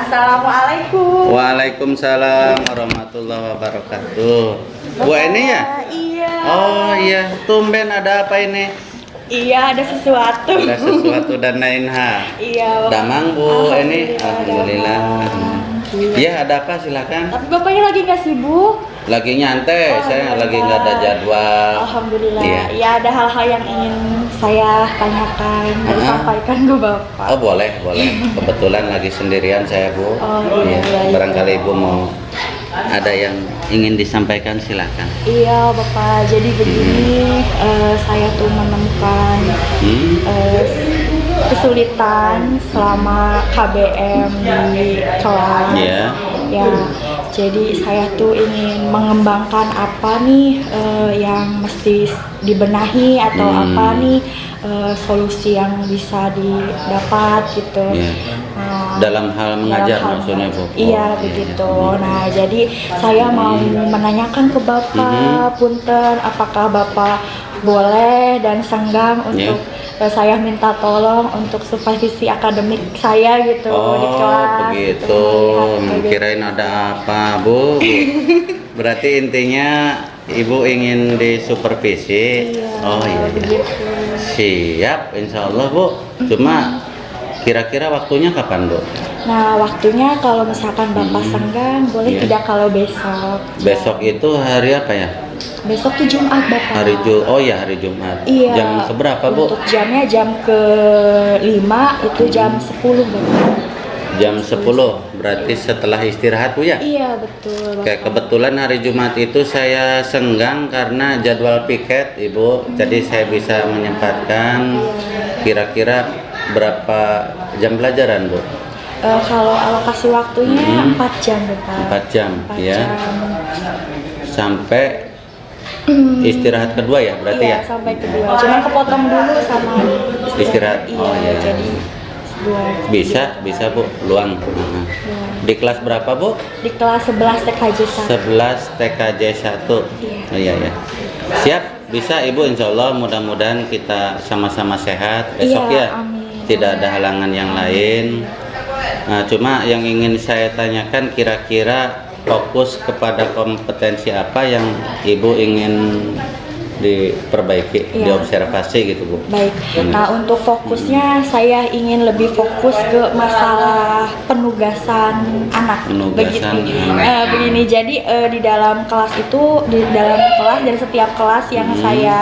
Assalamualaikum. Waalaikumsalam warahmatullahi wabarakatuh. Bu ini ya? Iya. Oh iya, tumben ada apa ini? Iya, ada sesuatu. Ada sesuatu dan lain hal. Iya. Damang Bu ini. Alhamdulillah. Iya, ada apa silakan. Tapi bapaknya lagi nggak sibuk? Lagi nyantai, saya lagi nggak ada jadwal. Alhamdulillah. Iya. Ya, ada hal-hal yang ingin saya tanyakan dan sampaikan ke bapak. Oh boleh. Kebetulan lagi sendirian saya Bu. Oh, iya. iya. Barangkali Ibu mau ada yang ingin disampaikan silakan. Iya bapak, jadi begini, saya tuh menemukan kesulitan selama KBM di kelas. Iya. Ya, jadi saya tuh ingin mengembangkan apa nih yang mesti dibenahi atau apa nih solusi yang bisa didapat gitu. Iya. Nah, Dalam hal mengajar maksudnya Bu? Iya begitu. Nah jadi saya mau menanyakan ke Bapak, punten, apakah Bapak boleh dan senggang untuk saya minta tolong untuk supervisi akademik saya gitu di kelas. Begitu. Kirain ada apa Bu? Berarti intinya Ibu ingin disupervisi. Iya, oh iya. begitu. Siap, insya Allah Bu. Cuma kira-kira waktunya kapan Bu? Nah waktunya kalau misalkan Bapak senggang boleh tidak kalau besok. Besok itu hari apa ya? Besok tuh Jumat Bapak. Oh ya hari Jumat. Iya. Jam seberapa Bu? Untuk jamnya jam ke-5 itu jam 10 Bapak. Jam 10 berarti setelah istirahat Bu ya? Iya betul Bapak. Oke, kebetulan hari Jumat itu saya senggang karena jadwal piket Ibu. Jadi saya bisa menyempatkan kira-kira berapa jam pelajaran Bu? Kalau alokasi waktunya 4 jam Bapak. 4 jam 4 ya. jam. Sampai istirahat kedua ya berarti Iya, ya? sampai kedua. Cuma kepotong dulu sama Istirahat. Iya, Oh iya. jadi dua. Bisa Bu, luang. Di kelas berapa Bu? Di kelas 11 TKJ 1. 11 TKJ 1. Iya. Oh iya. Siap, bisa Ibu, insya Allah mudah-mudahan kita sama-sama sehat besok Iya, ya. amin. Tidak ada halangan yang lain. Nah, cuma yang ingin saya tanyakan kira-kira fokus kepada kompetensi apa yang Ibu ingin diperbaiki, diobservasi gitu Bu. Baik. Nah, untuk fokusnya saya ingin lebih fokus ke masalah penugasan anak. Penugasan Begitu. Begini, jadi di dalam kelas itu, di dalam kelas dan setiap kelas yang saya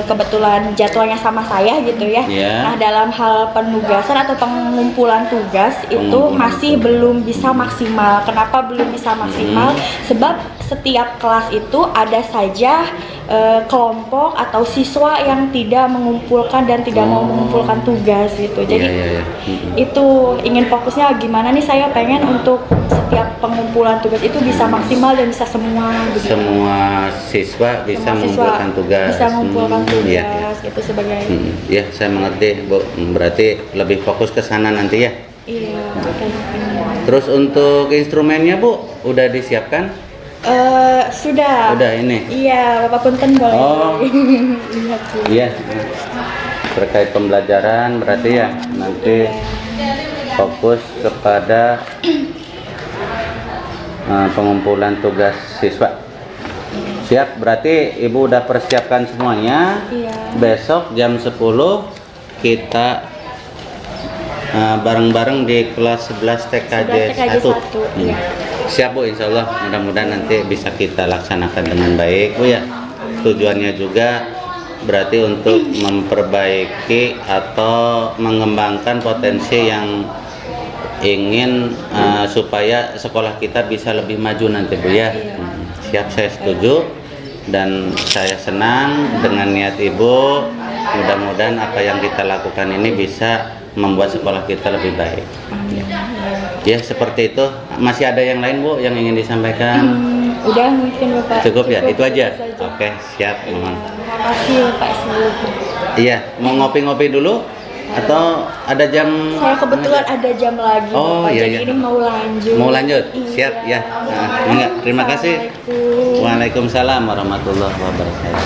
kebetulan jadwalnya sama saya gitu ya. Nah, dalam hal penugasan atau pengumpulan tugas itu masih belum bisa maksimal. Kenapa belum bisa maksimal? Sebab setiap kelas itu ada saja kelompok atau siswa yang tidak mengumpulkan dan tidak mau mengumpulkan tugas gitu. Jadi itu ingin fokusnya gimana nih, saya pengen untuk setiap pengumpulan tugas itu bisa maksimal dan bisa semua gitu. Semua siswa bisa mengumpulkan tugas. Bisa mengumpulkan tugas gitu sebagai. Ya, saya mengerti Bu. Berarti lebih fokus ke sana nanti ya. Iya. Terus untuk instrumennya Bu, udah disiapkan? Sudah. Udah ini. Iya, Bapak punten boleh. Oh. Lihat dulu. Iya. Terkait pembelajaran berarti ya nanti fokus kepada pengumpulan tugas siswa. Siap, berarti Ibu udah persiapkan semuanya. Iya. Besok jam 10 kita bareng-bareng di kelas 11 TKJ 1. Iya. Siap Bu, insya Allah mudah-mudahan nanti bisa kita laksanakan dengan baik Bu ya. Tujuannya juga berarti untuk memperbaiki atau mengembangkan potensi yang ingin supaya sekolah kita bisa lebih maju nanti Bu ya. Siap, saya setuju dan saya senang dengan niat Ibu. Mudah-mudahan apa yang kita lakukan ini bisa membuat sekolah kita lebih baik. Ya, seperti itu. Masih ada yang lain Bu yang ingin disampaikan? Udah mungkin Bapak. Cukup ya, itu aja. Oke, siap Memang. Terima kasih Bapak sebelumnya. Iya, mau ngopi-ngopi dulu atau ada jam? Saya kebetulan ada jam lagi. Oh Bapak. iya, Jadi iya. ini mau lanjut. Mau lanjut? Iya. Siap ya. Nah, terima kasih. Assalamualaikum. Waalaikumsalam warahmatullahi wabarakatuh.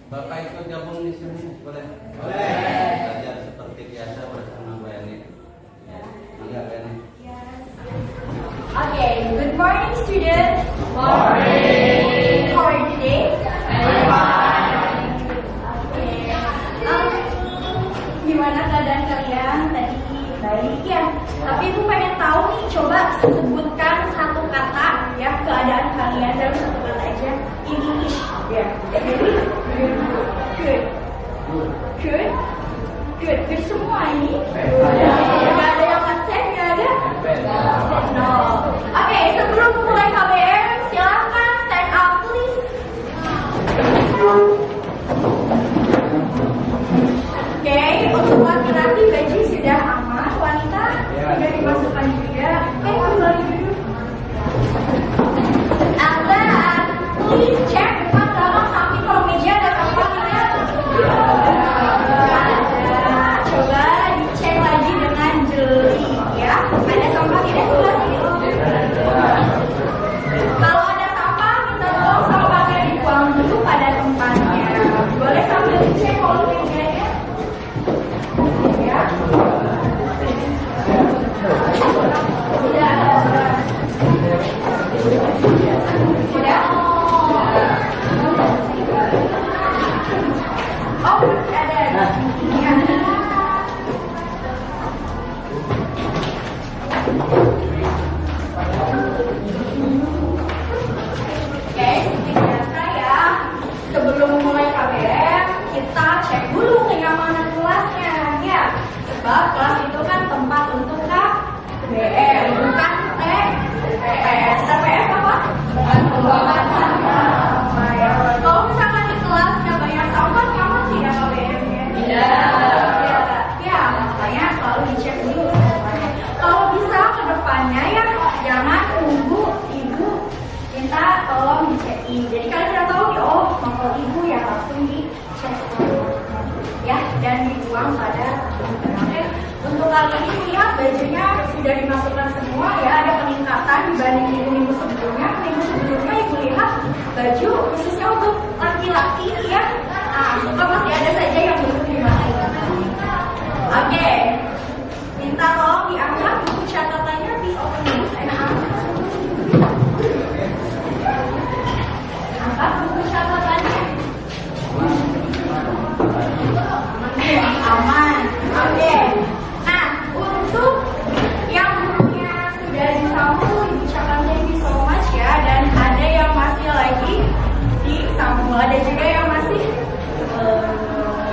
Bapak ikut gabung di sini boleh? Boleh. Belajar seperti biasa bersama Mbak Yani. Ya, enggak Mbak Yani. Okay, good morning students. Morning. How are you today? Fine. Okay. Gimana keadaan kalian tadi? Baik ya. Tapi aku pengen tahu nih, coba sebutkan satu kata ya keadaan kalian dalam satu kata aja. In English. Ya. Good. Good. Good. Good semua ini. Gak ada yang absen, gak ada? No. Oke, sebelum mulai KBM, silakan stand up please. Oke, untuk laki-laki baju sudah aman, wanita sudah dimasukkan juga. Kembali dulu. Anda, please check depan belakang samping kalau meja ada sampah tidak? Coba dicek lagi dengan jeli ya. Ada sampah tidak sebelah sini? Kalau ada sampah, minta tolong sampahnya dibuang dulu pada tempatnya. Boleh sambil dicek kalau mejanya. Ya. Sudah. Sudah. Oh, masih ada. Ya. Oke, seperti biasa ya. Sebelum mulai KBM, kita cek dulu kenyamanan kelasnya ya. Sebab kelas itu kan tempat untuk KBM, bukan TPS. TPS apa? Pembuangan sampah. Ya. Kalau misalkan di kelas nggak banyak sampah, nyaman tidak KBM-nya? Tidak. Ya, makanya selalu dicek dulu. Kalau bisa ke depannya ya, jangan tunggu ibu minta tolong dicekin. Jadi kalian sudah tahu nih, oh nomor ibu ya langsung dicek ya dan dibuang pada oke. Untuk kali ini lihat bajunya sudah dimasukkan semua ya, ada peningkatan dibanding minggu sebelumnya. Minggu sebelumnya ibu lihat baju khususnya untuk laki-laki ya, suka masih ada saja yang belum dimasukkan. Oke, minta tolong diangkat buku catatannya, please open dulu, saya angkat. Angkat buku catatannya. Aman. Oke. Nah, untuk yang gurunya sudah disambung, ibu ucapkan thank you so much ya. Dan ada yang masih lagi disambung, ada juga yang masih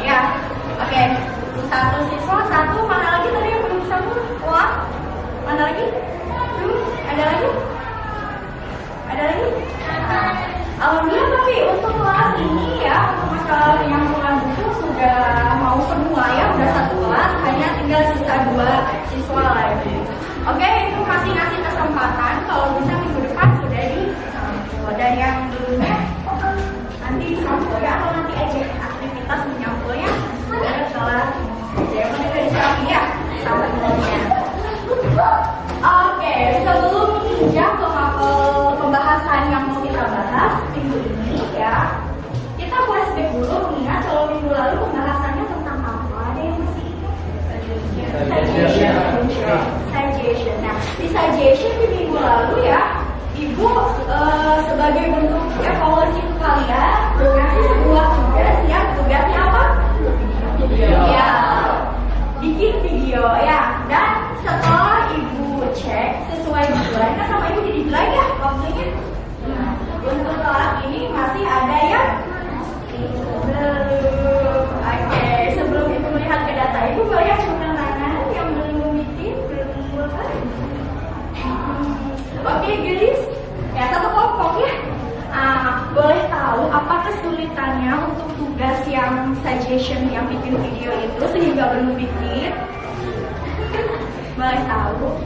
ya. Oke. Satu siswa, satu mana lagi tadi yang belum disambung? Wah, mana lagi? Ada lagi? Ada lagi? Alhamdulillah, tapi untuk kelas ini ya, untuk masalah penyambungan buku sudah mau semua ya, udah satu kelas, hanya tinggal sisa 2 siswa lagi. Oke, itu masih ngasih kesempatan kalau bisa minggu depan sudah disambung. Dan yang belumnya nanti disambung ya, atau nanti aja aktivitas menyampulnya ada kelas. Yang penting dari sekarang ya, sampai mulanya. Oke, sebelum pinjam ke pembahasan yang mau kita bahas minggu ini ya, kita flashback dulu mengingat kalau minggu lalu pembahasannya tentang apa? Ada yang masih ingat? Suggestion. Nah, di suggestion di minggu lalu ya, ibu sebagai bentuk evaluasi untuk kalian mengasih sebuah tugas ya, tugasnya apa? Ya, bikin video ya. Dan setelah ibu cek sesuai deadline, kan sama ibu di deadline ya waktunya. Untuk kelas ini masih ada yang belum. Oke, sebelum ibu melihat ke data ibu, boleh angkat tangan yang belum bikin, belum buat. Oke, guys. Ya, satu kelompok ya. Boleh tahu apa kesulitannya untuk tugas yang suggestion yang bikin video itu sehingga belum bikin? Boleh tahu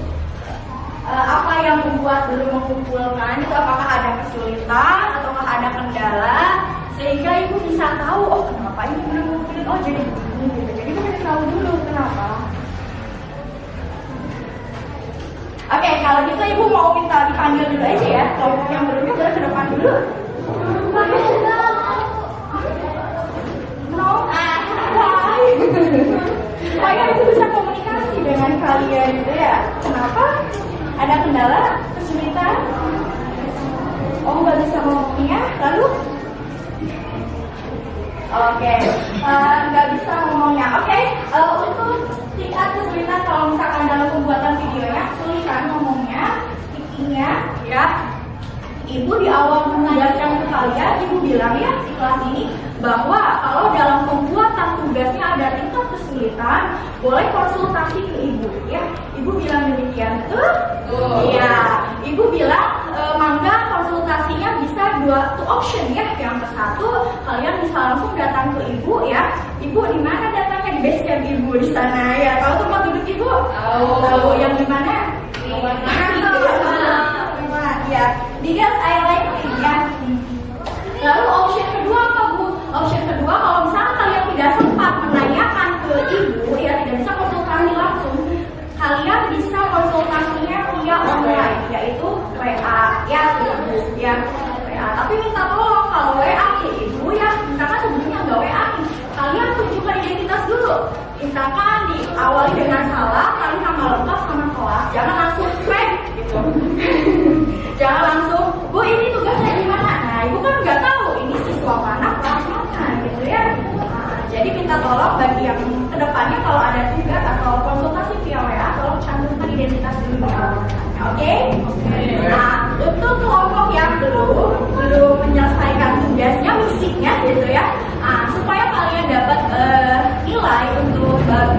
apa yang membuat belum mengumpulkan itu? Apakah ada kesulitan ataukah ada kendala sehingga ibu bisa tahu, oh kenapa ini belum mengumpulkan, oh jadi begini gitu. Jadi ibu harus tahu dulu kenapa. Oke, kalau gitu ibu mau minta dipanggil dulu aja ya. Kelompok yang belumnya boleh ke depan dulu. Supaya ibu bisa komunikasi dengan kalian gitu ya. Kenapa? Ada kendala, kesulitan? Oh, nggak bisa ngomongnya, lalu? Oke, nggak bisa ngomongnya. Oke, untuk tingkat kesulitan kalau misalkan dalam pembuatan videonya, kesulitan ngomongnya, speakingnya, ya. Ibu di awal mengajarkan ke kalian, ibu bilang ya di kelas ini bahwa kalau dalam pembuatan tugasnya ada tingkat kesulitan, boleh konsultasi ke ibu, ya. Ibu bilang demikian, iya. Ibu bilang mangga konsultasinya bisa two option ya. Yang satu, kalian bisa langsung datang ke ibu ya. Ibu di mana datangnya? Di base camp ibu di sana ya. Tahu tempat duduk ibu? Tahu yang di mana? Ya, di Girls Island ya. Lalu option kedua apa Bu? Option kedua kalau misalnya kalian tidak sempat menanyakan ke ibu ya, tidak bisa konsultasi langsung, kalian bisa konsultasinya via online, yaitu WA ya ibu ya. WA. Tapi minta tolong kalau WA ke ibu ya, misalkan sebelumnya nggak WA nih, kalian tunjukkan identitas dulu. Misalkan diawali dengan salah, kalian nama lengkap sama kelas, jangan langsung fake gitu. Jangan langsung, Bu ini tugasnya di mana? Nah, ibu kan nggak tahu ini siswa mana, kelas mana gitu ya. Nah, jadi minta tolong bagi yang kedepannya kalau ada tugas atau konsultasi via WA, tolong cantumkan identitas dulu ya. Oke? Nah, untuk kelompok yang belum menyelesaikan tugasnya, misinya gitu ya. Nah, supaya kalian dapat nilai untuk bab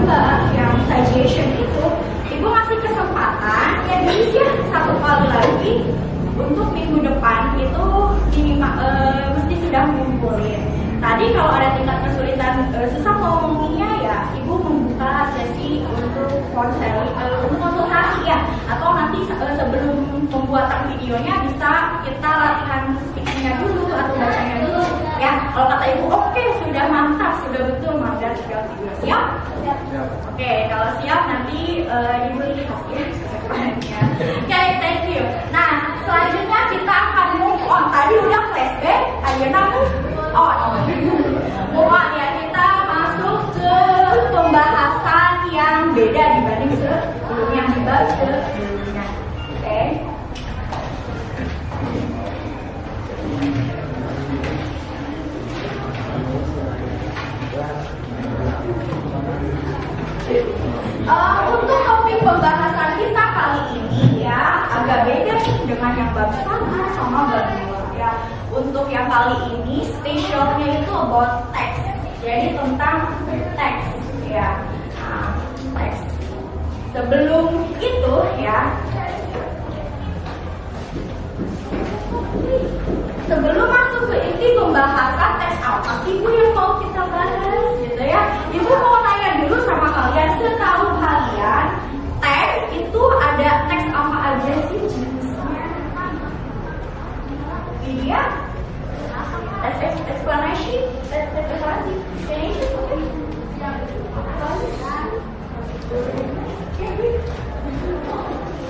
yang citation itu, ibu ngasih kesempatan ya diisi ya 1 kali lagi. Untuk minggu depan itu mesti sudah ngumpulin. Tadi kalau ada tingkat kesulitan susah ngomongnya ya, ibu membuka sesi untuk konsultasi ya, atau nanti sebelum pembuatan videonya bisa kita latihan speakingnya dulu atau bacanya dulu ya. Kalau kata ibu oke, sudah mantap, sudah betul, mantap tinggal video. Siap? Oke, kalau siap nanti ibu lihat ya. Oke, thank you. Nah, selanjutnya kita akan move on. Tadi udah flashback, ayo move on. Move on ya, kita masuk ke pembahasan yang beda dibanding sebelum yang dibahas sebelumnya. Oke. Untuk topik pembahasan kita kali ini ya agak beda dengan yang bab 1 sama bab 2 ya. Untuk yang kali ini spesialnya itu about text. Jadi tentang teks ya. Nah, teks. Sebelum itu ya, sebelum masuk ke inti pembahasan teks apa sih Bu yang mau kita bahas gitu ya. Ibu mau tanya dulu sama kalian, setahu kalian teks itu ada teks apa aja sih jenisnya? Ini ya, explanation,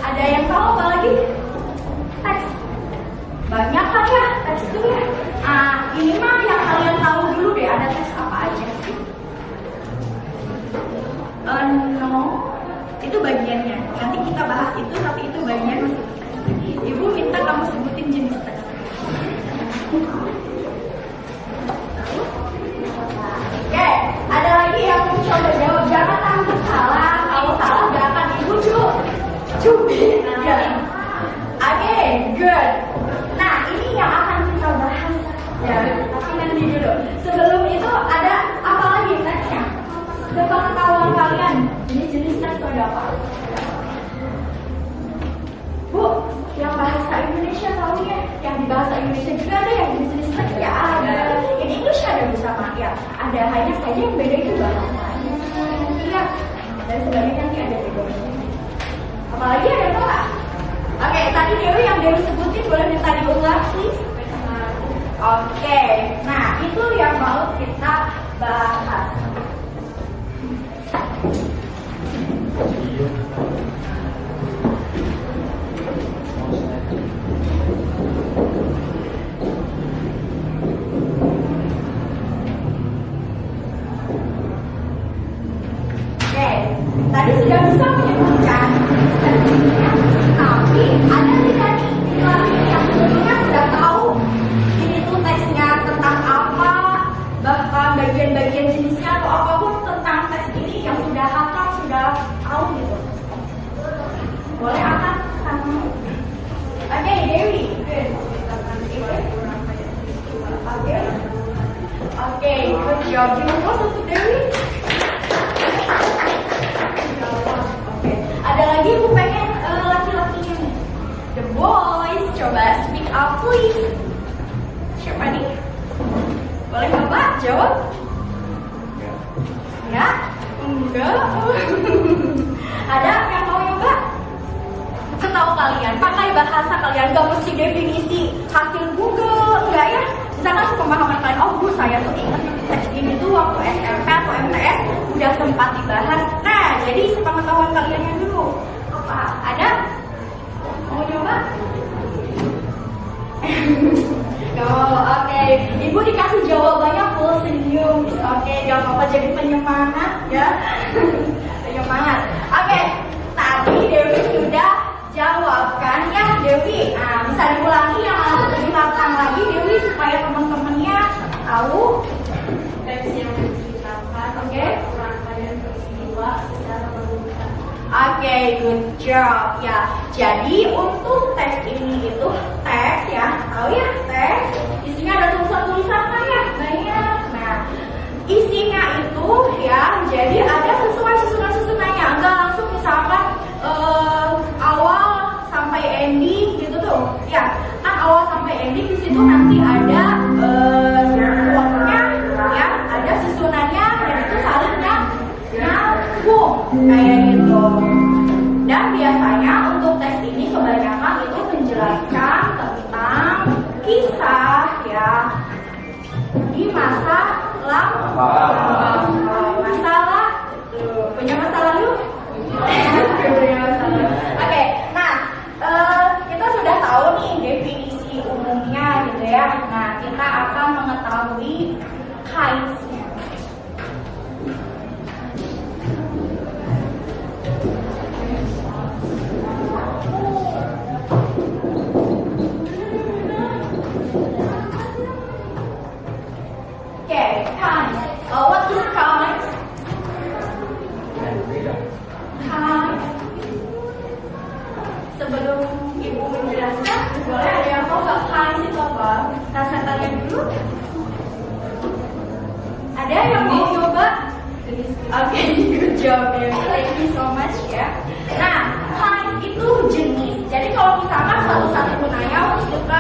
ada yang tahu apa lagi? Teks. Banyak kan ya teks itu ya. Ini mah yang kalian tahu dulu deh, ada teks apa aja sih? No, itu bagiannya. Nanti kita bahas itu, tapi itu bagian masih teks. Ibu minta kamu sebutin jenis teks. Oke, ada lagi yang mau coba jawab. Jangan takut salah. Kalau salah jangan ibu cubit. Oke, good. Nah, ini yang akan kita bahas ya, tapi nanti dulu. Sebelum itu ada apa lagi teksnya? Sepengetahuan kalian, jenis teks itu ada apa? Bu, yang bahasa Indonesia tahu ya? Yang di bahasa Indonesia juga ada yang jenis teks ya ada. Yang English ada Bu sama ya. Ada, hanya saja yang beda itu bahasanya. Iya. Dan sebenarnya nanti ada bedanya. Apalagi ada apa? Oke, tadi Dewi yang Dewi sebutin boleh minta diulang please. Oke, nah itu yang mau kita bahas. tadi sudah bisa menyebutkan tesnya, tapi ada tidak nih di kelas ini yang sebelumnya sudah tahu ini tuh tesnya tentang apa, bahkan bagian-bagian jenisnya atau apapun tentang tes ini yang sudah hafal, sudah tahu gitu. Boleh akan sama. Oke, Dewi. Oke, good job. Terima kasih untuk Dewi. Oke, ada lagi aku pengen laki-lakinya nih. The boys, coba speak up please. Siapa nih? Boleh Bapak jawab? Ya? Enggak. Ada yang mau nyoba? Setahu kalian, pakai bahasa kalian, gak mesti definisi hasil Google, enggak ya? Misalkan sepemahaman kalian, oh Bu, saya tuh ingat teks ini tuh waktu SMP atau MTS udah sempat dibahas. Nah, jadi sepengetahuan kaliannya dulu. Apa? Ada? Mau nyoba? Oke. Ibu dikasih jawabannya full senyum. Oke, gak apa-apa, jadi penyemangat ya. Penyemangat. Oke, tadi Dewi sudah jawabkan ya Dewi. Nah, bisa diulangi yang lebih matang lagi Dewi supaya teman-temannya tahu teks yang diucapkan. Oke. Rangkaian peristiwa secara berurutan. Oke, good job ya. Jadi untuk teks ini itu teks ya, tahu ya teks. Isinya ada tulisan-tulisan kan ya banyak. Nah, isinya itu ya, jadi ada sesuai susunan-susunannya. Enggak langsung misalkan awal sampai ending gitu tuh. Ya, kan awal sampai ending di situ nanti ada waktunya ya, ada susunannya dan itu saling nyambung kayak gitu. Dan biasanya untuk tes ini kebanyakan itu menjelaskan tentang kisah ya di masa lampau. Masalah punya masalah yuk. Oke, nah kita sudah tahu nih definisi umumnya gitu ya. Nah, kita akan mengetahui kinds-nya. Oke, kinds. What is kinds? Sebelum Ibu menjelaskan, boleh ada yang mau nggak kinds itu apa? Saya tanya dulu. Ada yang mau coba? Oke, good job ya. Thank you so much ya. Nah, kinds itu jenis. Jadi kalau misalkan satu-satu nanya, suka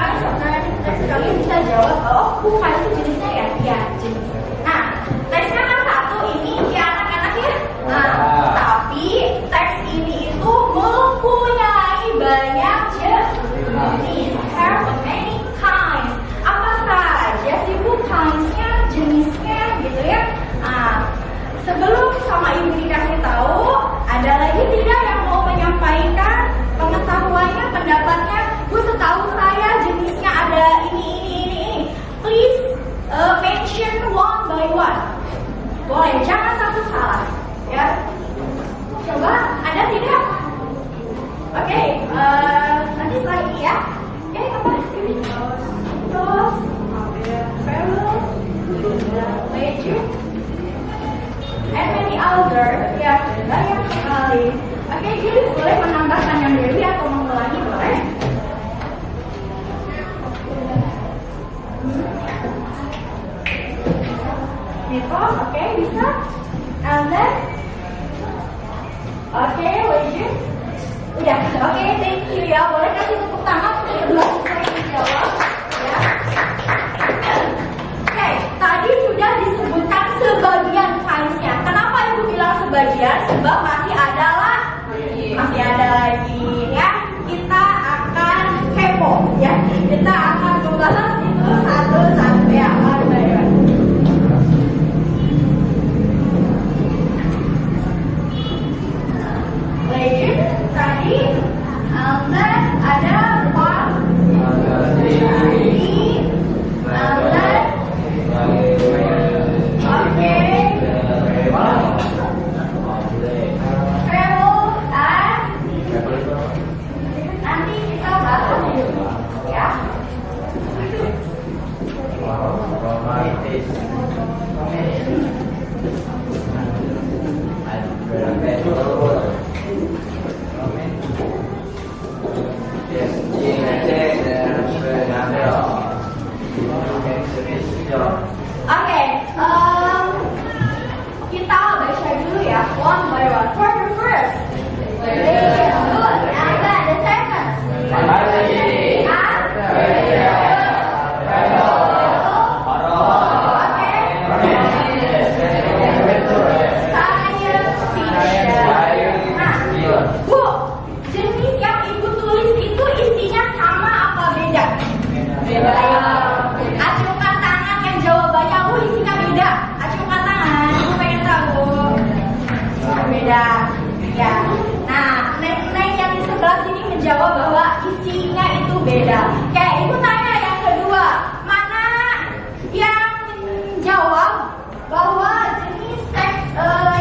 kalian bisa jawab, oh, bukan itu jenisnya ya? Ya, jenis. Nah, teksnya kan satu ini ya anak-anak ya. Nah, tapi teks ini itu mempunyai banyak jenis. Have many kinds. Apa saja sih Bu kinds-nya, jenisnya gitu ya. Nah, sebelum sama Ibu dikasih tahu, ada lagi tidak yang mau menyampaikan pengetahuannya, pendapatnya? Bu, setahu saya jenisnya ada ini. Please mention one by one. Boleh, jangan satu salah ya. Coba, ada tidak? Oke, nanti setelah ini ya. Oke, apa? Terus, Farewell, Legend, and many other. Ya, banyak sekali. Oke, jadi boleh menambahkan yang Dewi atau mengulangi boleh? Because, oke, bisa. And then, oke, Legend. Udah, oke, thank you ya. Boleh kasih tepuk tangan untuk kedua siswa yang dijawab ya. Oke, tadi sudah disebutkan sebagian kinds-nya. Kenapa Ibu bilang sebagian? Sebab masih ada lagi ya. Kita akan kepo ya. Kita akan membahas itu satu-satu ya. Legend tadi, then ada one, three, then oke, Bu, jenis yang ibu tulis itu isinya sama apa beda? Beda. Acungkan tangan yang jawabannya bu isinya beda. Acungkan tangan, ibu pengen tahu. Beda. Ya. Nah, neng yang di sebelah sini menjawab bahwa isinya itu beda. Oke, ibu tanya yang kedua, mana yang menjawab bahwa jenis teks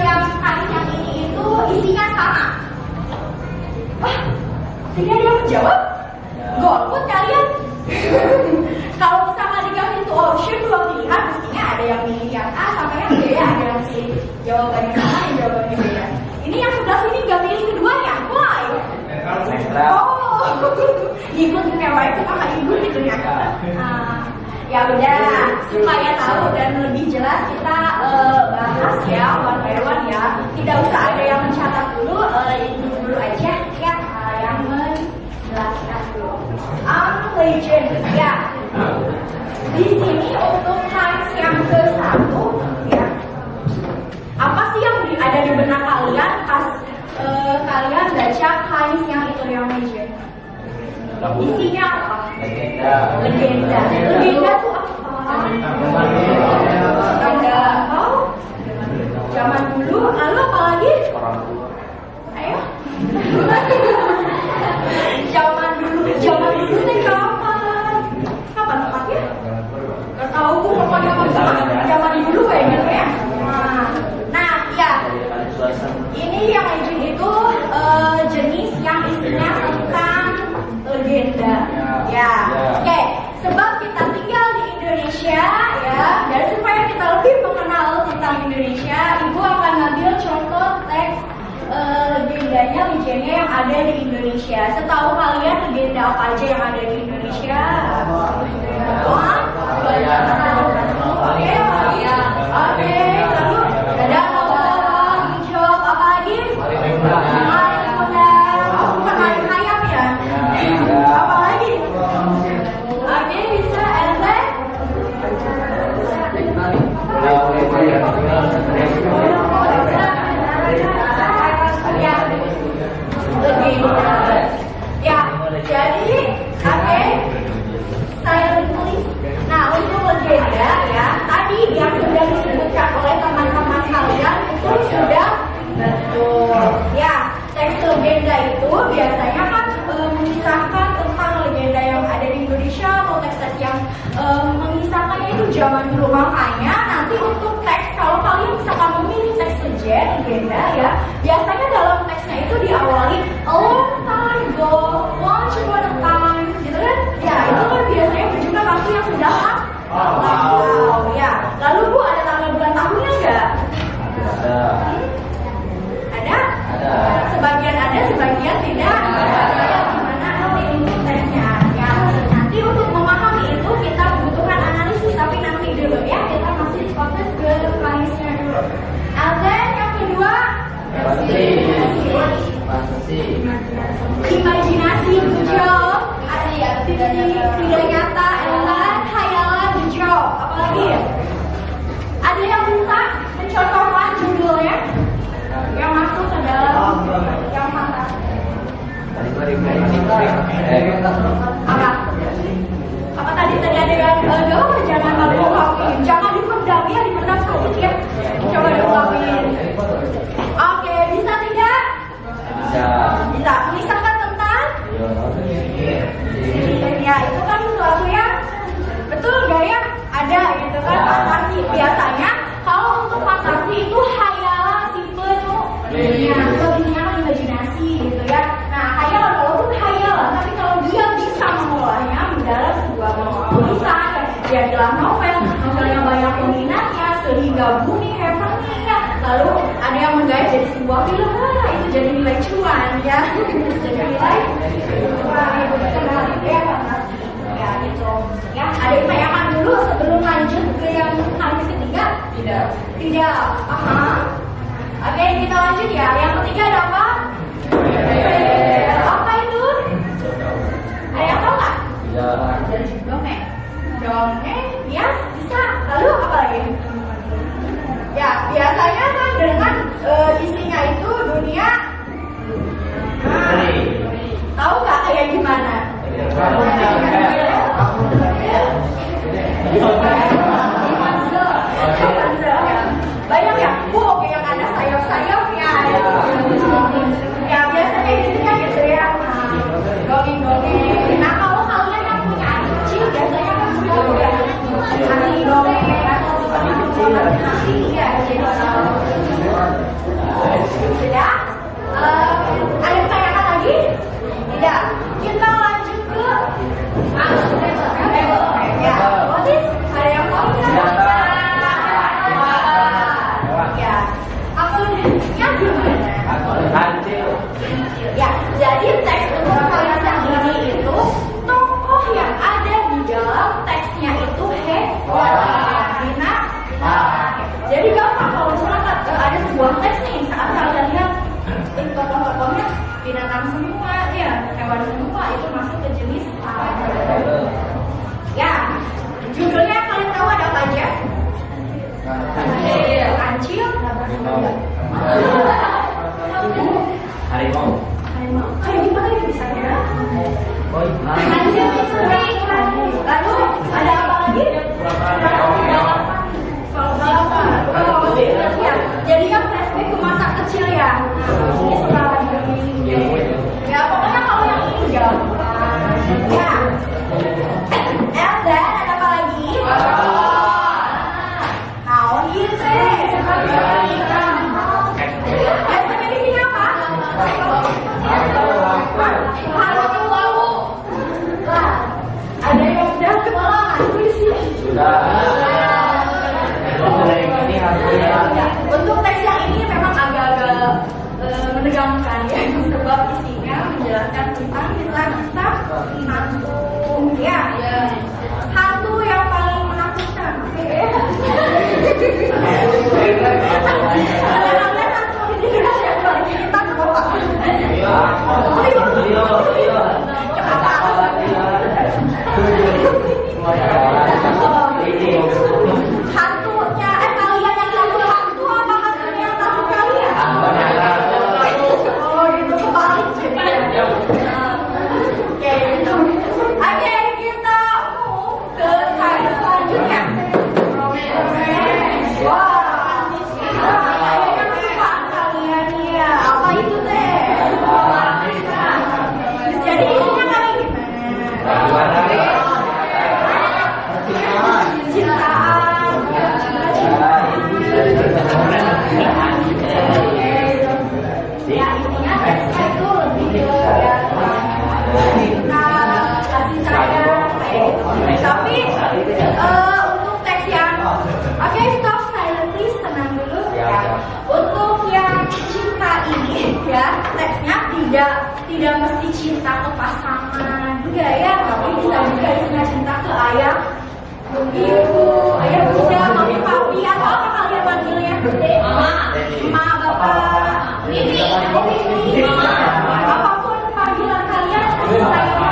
yang kali yang ini itu isinya sama? Wah, tidak ada yang menjawab? Golput kalian? Kalau misalnya dikasih two option, dua pilihan, mestinya ada yang milih yang A sama yang B, ada yang pilih jawabannya sama, yang jawabannya beda. Ini yang sebelah sini nggak milih keduanya, why? Oh, ikut mewah itu kakak ibu gitu ya. Ya udah, supaya tahu dan lebih jelas kita bahas ya one by one ya. Tidak usah ada yang mencatat dulu, ibu dulu aja ya yang menjelaskan dulu. Legend ya. Di sini untuk times yang ke-1 ya. Apa sih yang ada di benak kalian pas kalian baca times yang itu yang legend? Isinya apa? Legenda. Legenda tuh apa? Legenda. Oh, zaman dulu. Lalu apa lagi? Ayo. Zaman dulu nih kapan? Kapan tepatnya? Gak tahu gue pokoknya zaman dulu kayaknya ya. Nah, ya. Ini yang legend itu jenis yang isinya tentang legenda. Ya. Oke, sebab kita tinggal di Indonesia ya, dan supaya kita lebih mengenal tentang Indonesia, ibu akan ngambil contoh teks legendanya yang ada di Indonesia. Setahu kalian legenda apa aja yang ada di Indonesia? Oke, lalu ada jawab apa lagi? Bukan ayam ya? Apa lagi? Oke, bisa elek. Ya, jadi oke, silent please. Nah, untuk legenda ya, tadi yang sudah disebutkan oleh teman-teman kalian itu sudah betul. Ya, teks legenda itu biasanya kan mengisahkan tentang legenda yang ada di Indonesia atau teks-teks yang mengisahkannya itu zaman dulu. Makanya nanti untuk teks, kalau kalian misalkan memilih teks legenda ya, biasanya dalam teksnya itu diawali a long time ago, once upon a time, gitu kan? Ya, itu kan biasanya menunjukkan waktu yang sudah lalu. Ya, lalu bu ada tanggal bulan tahunnya nggak? Ada? Sebagian ada, sebagian tidak. Gimana nanti untuk tesnya? Ya, nanti untuk memahami itu kita membutuhkan analisis, tapi nanti dulu ya, kita masih fokus ke planisnya dulu. And then yang kedua, imajinasi, jauh, tidak nyata, elan, khayalan, jauh. Apalagi ya? Ada yang bisa mencontohkan judulnya yang masuk ke dalam yang fantasi? Apa tadi ada yang jangan diungkapin, jangan dipendam ya, dipendam sakit ya. Coba diungkapin. Oke, bisa tidak? Bisa. Mengisahkan tentang? Ya, itu kan sesuatu yang betul gak ya? Ada gitu kan, fantasi. Biasanya kalau untuk fantasi itu hayalan, simple tuh. Ya, itu biasanya kan imajinasi gitu ya. Nah, hayalan walaupun hayalan, tapi kalau dia bisa mengolahnya mendalam sebuah tulisan, ya dalam novel yang banyak peminatnya sehingga booming heavennya. Lalu ada yang menggait jadi sebuah film, itu jadi nilai cuan ya. Jadi nilai cuan ya fantasi. Ya gitu. Ya, ada yang tanyakan dulu sebelum lanjut ke yang kali ketiga? Tidak. Oke, kita lanjut ya. Yang ketiga ada apa? Apa itu? Ada yang tahu nggak? Dongeng. Ya bisa. Lalu apa lagi? Sudah? Ada pertanyaan lagi? Tidak. Kita lanjut ke ya. Otis, ada yang mau ya. Maksudnya gimana? Ya, jadi teks untuk kalian yang ini itu tokoh yang ada di dalam teksnya itu Hewanina. Jadi gampang kalau misalnya ada sebuah teks nih, saat kalian lihat tokoh-tokohnya binatang semua, ya hewan semua, itu masuk ke jenis ya. Judulnya kalian tahu ada apa aja? Kancil, harimau. Kayak gimana ya bisa ya? Kancil, lalu ada apa lagi? Jadi kan flashback ke masa kecil ya. Ini setelah ya pokoknya kalau yang ini gampang. Ya. Dan ada apa lagi? Naon gitu. Biasanya di sini apa? Ada yang udah kewalahan di sini. Untuk teks yang ini memang agak-agak menegangkan ya, sebab isinya menjelaskan tentang kisah-kisah hantu ya, hantu yang paling menakutkan. Hantunya, kalian yang takut hantu apa hantunya yang takut kalian? Oh gitu, kebalik. Oke, gitu. Oke, kita move ke slide selanjutnya. Wah, kayaknya kesukaan kalian ya. Apa itu teh? Jadi isinya kayak gimana? Cintaan. Ya isinya teksnya itu lebih ke ya cinta, kasih sayang kayak gitu. Tapi untuk teks yang oke, stop silent please, tenang dulu ya. Untuk yang cinta ini ya, teksnya tidak mesti cinta ke pasangan juga ya, tapi bisa juga isinya cinta ke ayah, ibu, ayah bunda, mami papi, atau apa kalian panggilnya? Mama, bapak, bibi, apapun panggilan kalian, kasih sayang.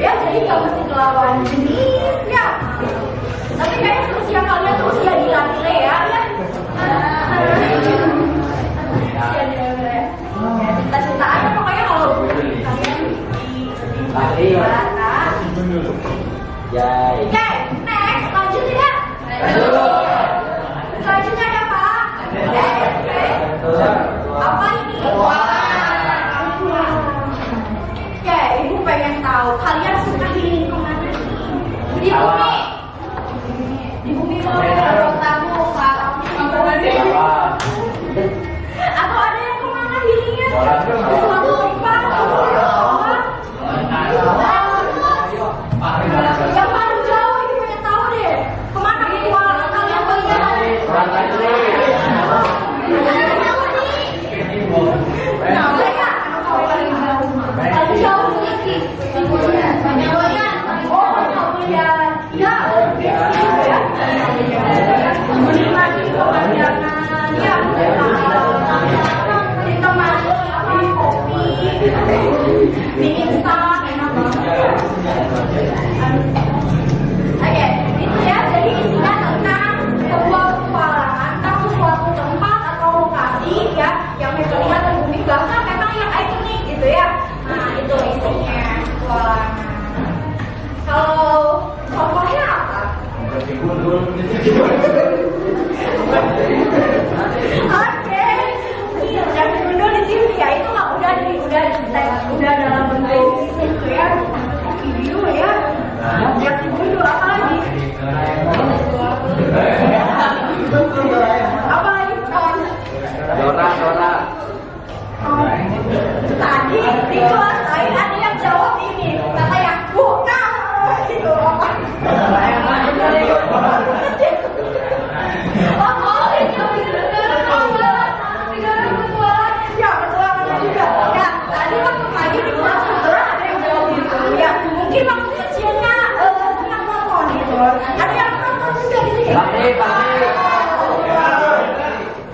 Ya, jadi nggak mesti ke lawan jenis ya. Tapi kayaknya usia kalian tuh usia gila-gila ya. Cinta-cintaan pokoknya kalau kalian di mana? Oke, next, lanjut ya. Selanjutnya ada apa? Apa ini? Oke, ibu pengen tahu kalian suka healing kemana sih? Di bumi. Di bumi mau tamu Pak. Atau ada yang kemana healingnya? Ke suatu tempat? Yang paling jauh ini pengen tahu deh. Kemana petualangan kalian pergi? Nah, mereka paling jauh sedikit. Oh, ya, ya, ya. Menikmati pemandangan, ya, ditemani kopi, mie instan, enak banget. Oke, itu ya. Jadi isinya tentang sebuah petualangan, entah suatu tempat atau lokasi ya yang terlihat dan unik, bahkan memang yang ikonik gitu ya. Nah, itu isinya petualangan. Kalau contohnya apa? Oke, yang gundul di TV ya, itu mah udah dalam bentuk itu ya, video ya. Yang gundul apa lagi? Apa lagi kawan? Dora. Tadi di kelas lain ada yang jawab ini, kata yang bukan gitu apa? Ya betul juga. Ya tadi waktu lagi di kelas sebelah ada yang jawab gitu. Ya mungkin waktu kecilnya senang nonton gitu. Ada yang nonton juga di sini.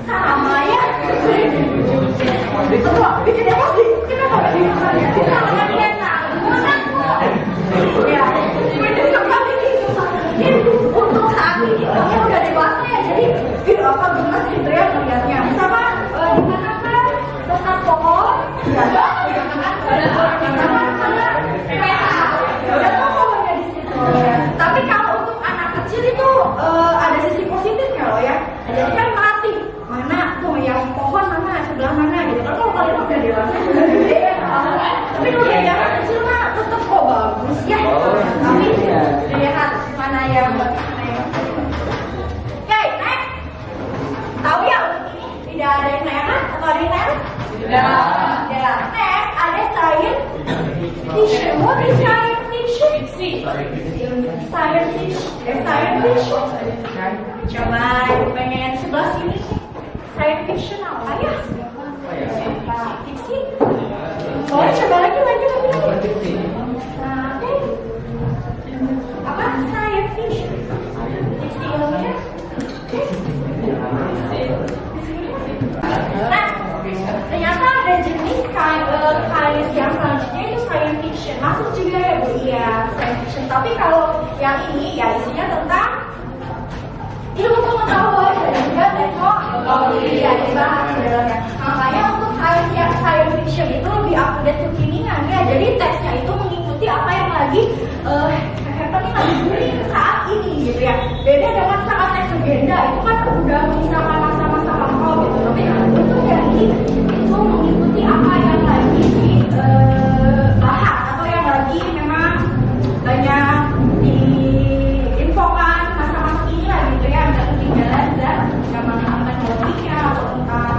Sama ya. Bikin apa sih? Kenapa? Ya, untuk saat ini kami udah dewasa ya, jadi apa gemes gitu ya melihatnya. Sama gimana kan tetap pohon, ada udah pohonnya di situ. Tapi kalau untuk anak kecil itu ada sisi positifnya loh ya. Jadi kan melatih mana tuh yang pohon mana sebelah mana gitu kan. Kalau kalian udah dewasa udah gede ya. Tapi kalau yang anak kecil mah tetap kok bagus ya. Tapi dilihat mana yang bagus mana yang. Oke, next. Tahu ya ini tidak ada yang merah atau ada yang merah? Tidak. Ya. Next ada science fiction. What is science fiction? Science fiction. Coba pengen sebelah sini. Science fiction apa ya? Fiksi. Oh, coba lagi. Nah, apa? Science fiction. Fiksi ilmiah. Nah, ternyata ada jenis kain yang selanjutnya itu science fiction. Masuk juga ya Bu? Iya, science fiction. Tapi kalau yang ini ya isinya tentang ilmu pengetahuan dan juga teknologi ya dibahas di dalamnya. Makanya untuk yang science fiction itu lebih update kekinian ya. Jadi teksnya itu mengikuti apa yang lagi happening lagi booming saat ini gitu ya. Beda dengan saat teks legenda itu kan udah mengisahkan masa-masa lampau gitu. Tapi untuk yang ini itu mengikuti apa yang lagi dibahas atau yang lagi memang banyak diinfokan masa-masa ini lah gitu ya. Ada ketinggalan dan zaman teknologinya atau tentang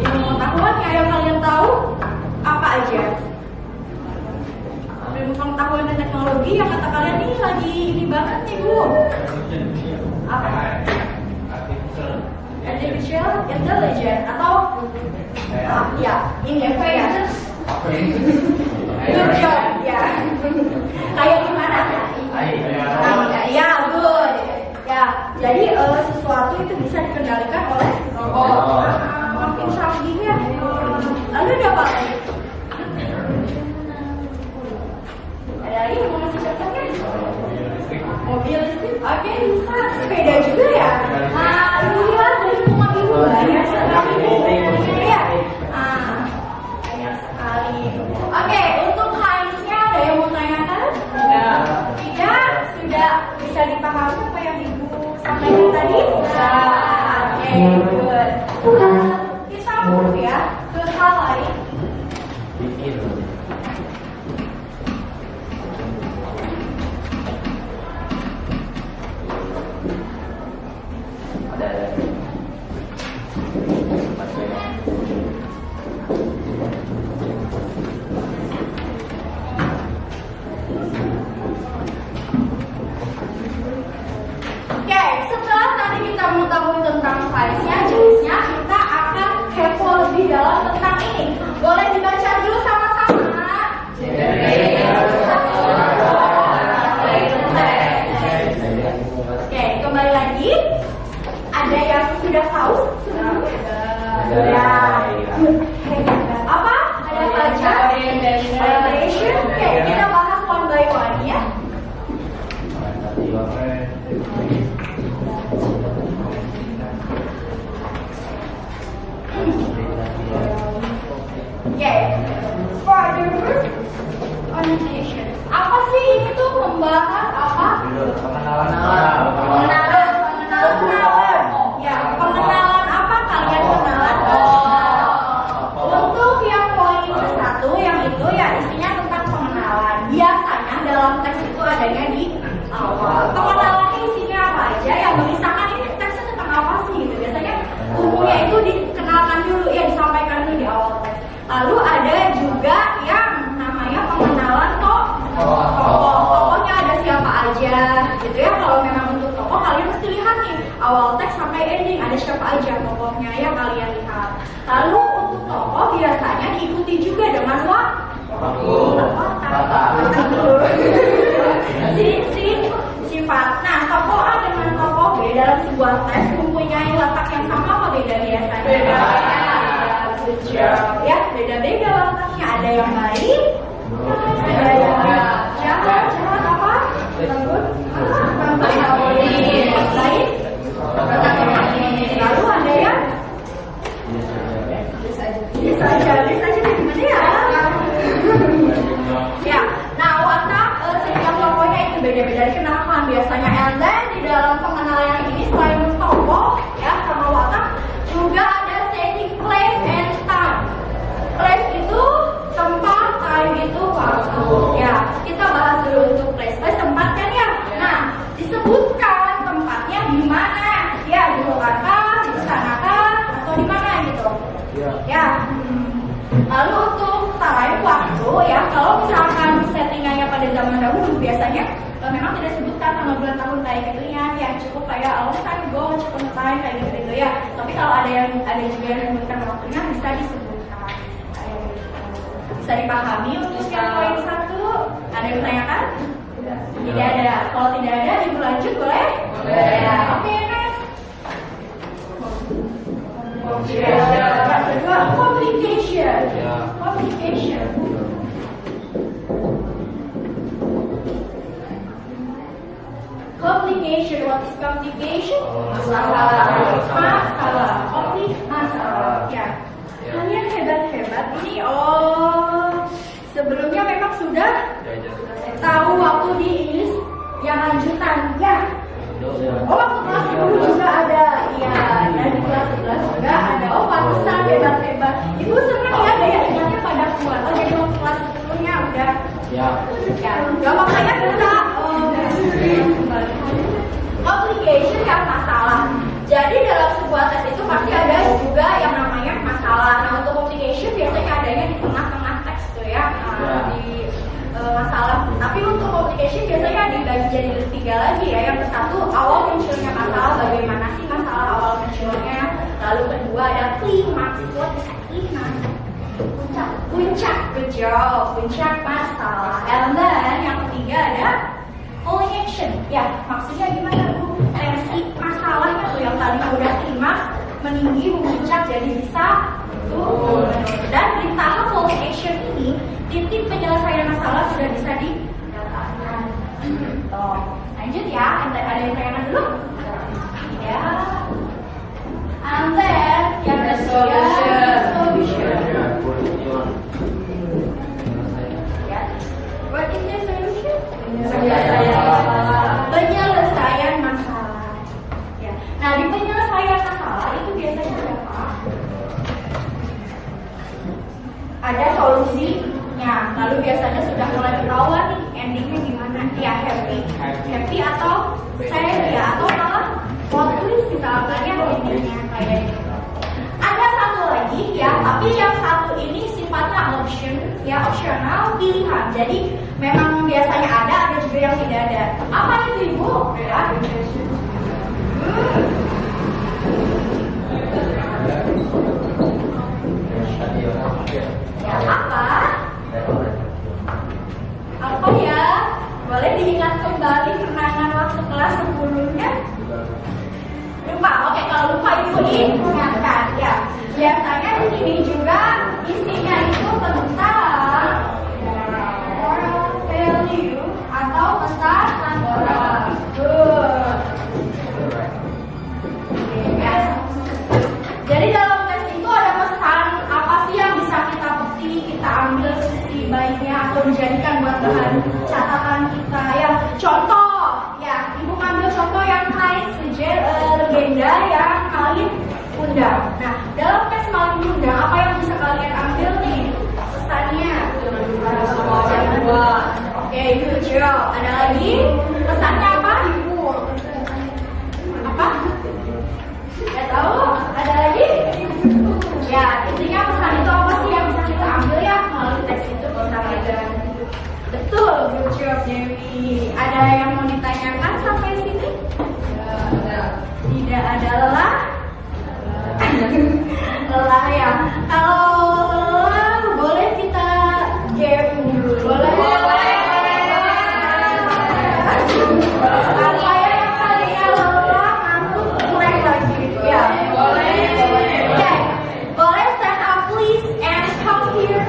ilmu pengetahuannya yang kalian tahu apa aja? Ilmu pengetahuan dan teknologi yang kata kalian ini lagi ini banget nih Bu. Apa? Artificial intelligence atau ya ini apa ya? Good job ya. Kayak gimana? Ya good. Ya jadi sesuatu itu bisa dikendalikan oleh robot. Makin canggih ya. Lalu ada apa lagi? Ada lagi yang mau ngasih contoh kan? Mobil listrik, oke bisa. Sepeda juga ya. Nah, ibu lihat dari rumah ibu banyak sekali ya. Banyak sekali. Oke, untuk high-nya ada yang mau tanyakan? Tidak. Sudah bisa dipahami apa yang ibu sampaikan tadi? Oke, good. Kita move ya ke hal lain. Setelah tadi kita mengetahui tentang size-nya, jenisnya, kita akan kepo lebih dalam tentang ini. Boleh dibaca dulu sama-sama. Oke, kembali lagi. Ada yang sudah tahu sebelumnya? Sudah. Apa? Ada baca? Orientation. Oke, kita bahas one by one ya. For the first orientation. Apa sih ini tuh membahas apa? Pengenalan. Ya, pengenalan apa kalian kenalan? Untuk yang poin ke-1 yang itu ya isinya tentang pengenalan. Biasanya dalam teks itu adanya di awal. Pengenalan isinya apa aja? Yang mengisahkan ini awal teks sampai ending, ada siapa aja tokohnya yang kalian lihat. Lalu untuk tokoh biasanya diikuti juga dengan sifat. Nah, tokoh A dengan tokoh B dalam sebuah tes mempunyai letak yang sama apa beda biasanya? Ya, beda-beda letaknya. Ada yang baik, ada yang jahat apa? Baik. Lalu ada yang bisa aja gimana ya? Ya, nah watak setiap tokohnya itu beda-beda dikenalkan biasanya. And then di dalam pengenalan ini selain tokoh ya sama watak juga ada setting place and time. Place itu tempat, time itu waktu. Ya, kita bahas dulu untuk place. Place tempat kan ya. Nah, disebutkan tempatnya di mana? Ya, di luar kah, di sana kah, atau di mana gitu? Ya. Lalu untuk time waktu ya, kalau misalkan settingannya pada zaman dahulu biasanya memang tidak sebutkan tanggal bulan tahun kayak gitu ya cukup kayak all time go cukup time kayak gitu ya. Tapi kalau ada juga yang disebutkan waktunya bisa disebutkan. Bisa dipahami untuk yang poin 1. Ada yang bertanyakan? Tidak ada. Kalau tidak ada, ibu lanjut boleh? Boleh. Ya, oke, next. Complication. Complication. What is complication? Masalah. Masalah. Ya. Kalian hebat-hebat ini. Sebelumnya memang sudah tahu waktu di English yang lanjutan ya. Waktu kelas 10 juga ada, ya, dan di kelas 11 juga ada. Pantesan hebat-hebat. Ibu senang ya daya ingatnya pada kuat. Jadi waktu kelas 10-nya udah. Ya. Gak makanya kita complication yang masalah. Jadi dalam sebuah tes itu pasti ada juga yang namanya masalah. Nah untuk complication biasanya adanya di tengah-tengah teks tuh ya. Di masalah. Tapi untuk complication biasanya dibagi jadi 3 lagi ya. Yang satu awal munculnya masalah, bagaimana sih masalah awal munculnya. Lalu kedua ada klimaks. What is klimaks? Puncak, puncak masalah. And then yang ketiga ada culmination. Ya, maksudnya gimana Bu? Tensi masalahnya tuh yang tadi udah klimaks meninggi, memuncak jadi bisa turun. Dan di tahap culmination ini titik penyelesaian masalah sudah bisa didapatkan. Lanjut ya, ada yang tanyakan dulu? Ya. And then yang solution. What is the solution? Penyelesaian masalah. Ya. Nah di penyelesaian masalah itu biasanya apa? Ada solusinya. Lalu biasanya sudah mulai ketahuan nih endingnya gimana? Ya happy atau sad ya atau malah plot twist misalkan ya endingnya kayak gitu. Ada satu lagi ya, tapi yang satu ini sifatnya optional pilihan. Jadi memang biasanya ada juga yang tidak ada. Apa itu Ibu? Ya apa? Apa ya? Boleh diingat kembali kenangan waktu kelas 10-nya? Lupa. Oke, kalau lupa Ibu ingatkan ya. Biasanya di sini juga isinya itu tentang moral value atau pesan moral. Jadi dalam tes itu ada pesan apa sih yang bisa kita petik, kita ambil sisi baiknya atau dijadikan buat bahan catatan kita ya. Contoh ya, Ibu ambil contoh yang Heinz legenda yang Malin Kundang. Nah, dalam tes Malin Kundang apa yang bisa kalian ambil nih pesannya? Oke, good job. Ada lagi pesannya apa? Apa? Gak tahu? Ada lagi? Ya, intinya pesan itu apa sih yang bisa kita ambil ya melalui tes itu bisa belajar. Betul, good job Dewi. Ada yang mau ditanyakan sampai sini? Ada. tidak ada lelah. Lelah ya. Kalau lelah boleh kita game dulu. Boleh. Saya yang tadinya lelah ngantuk mulai lagi. Ya, boleh. Okay. Boleh stand up please and come here.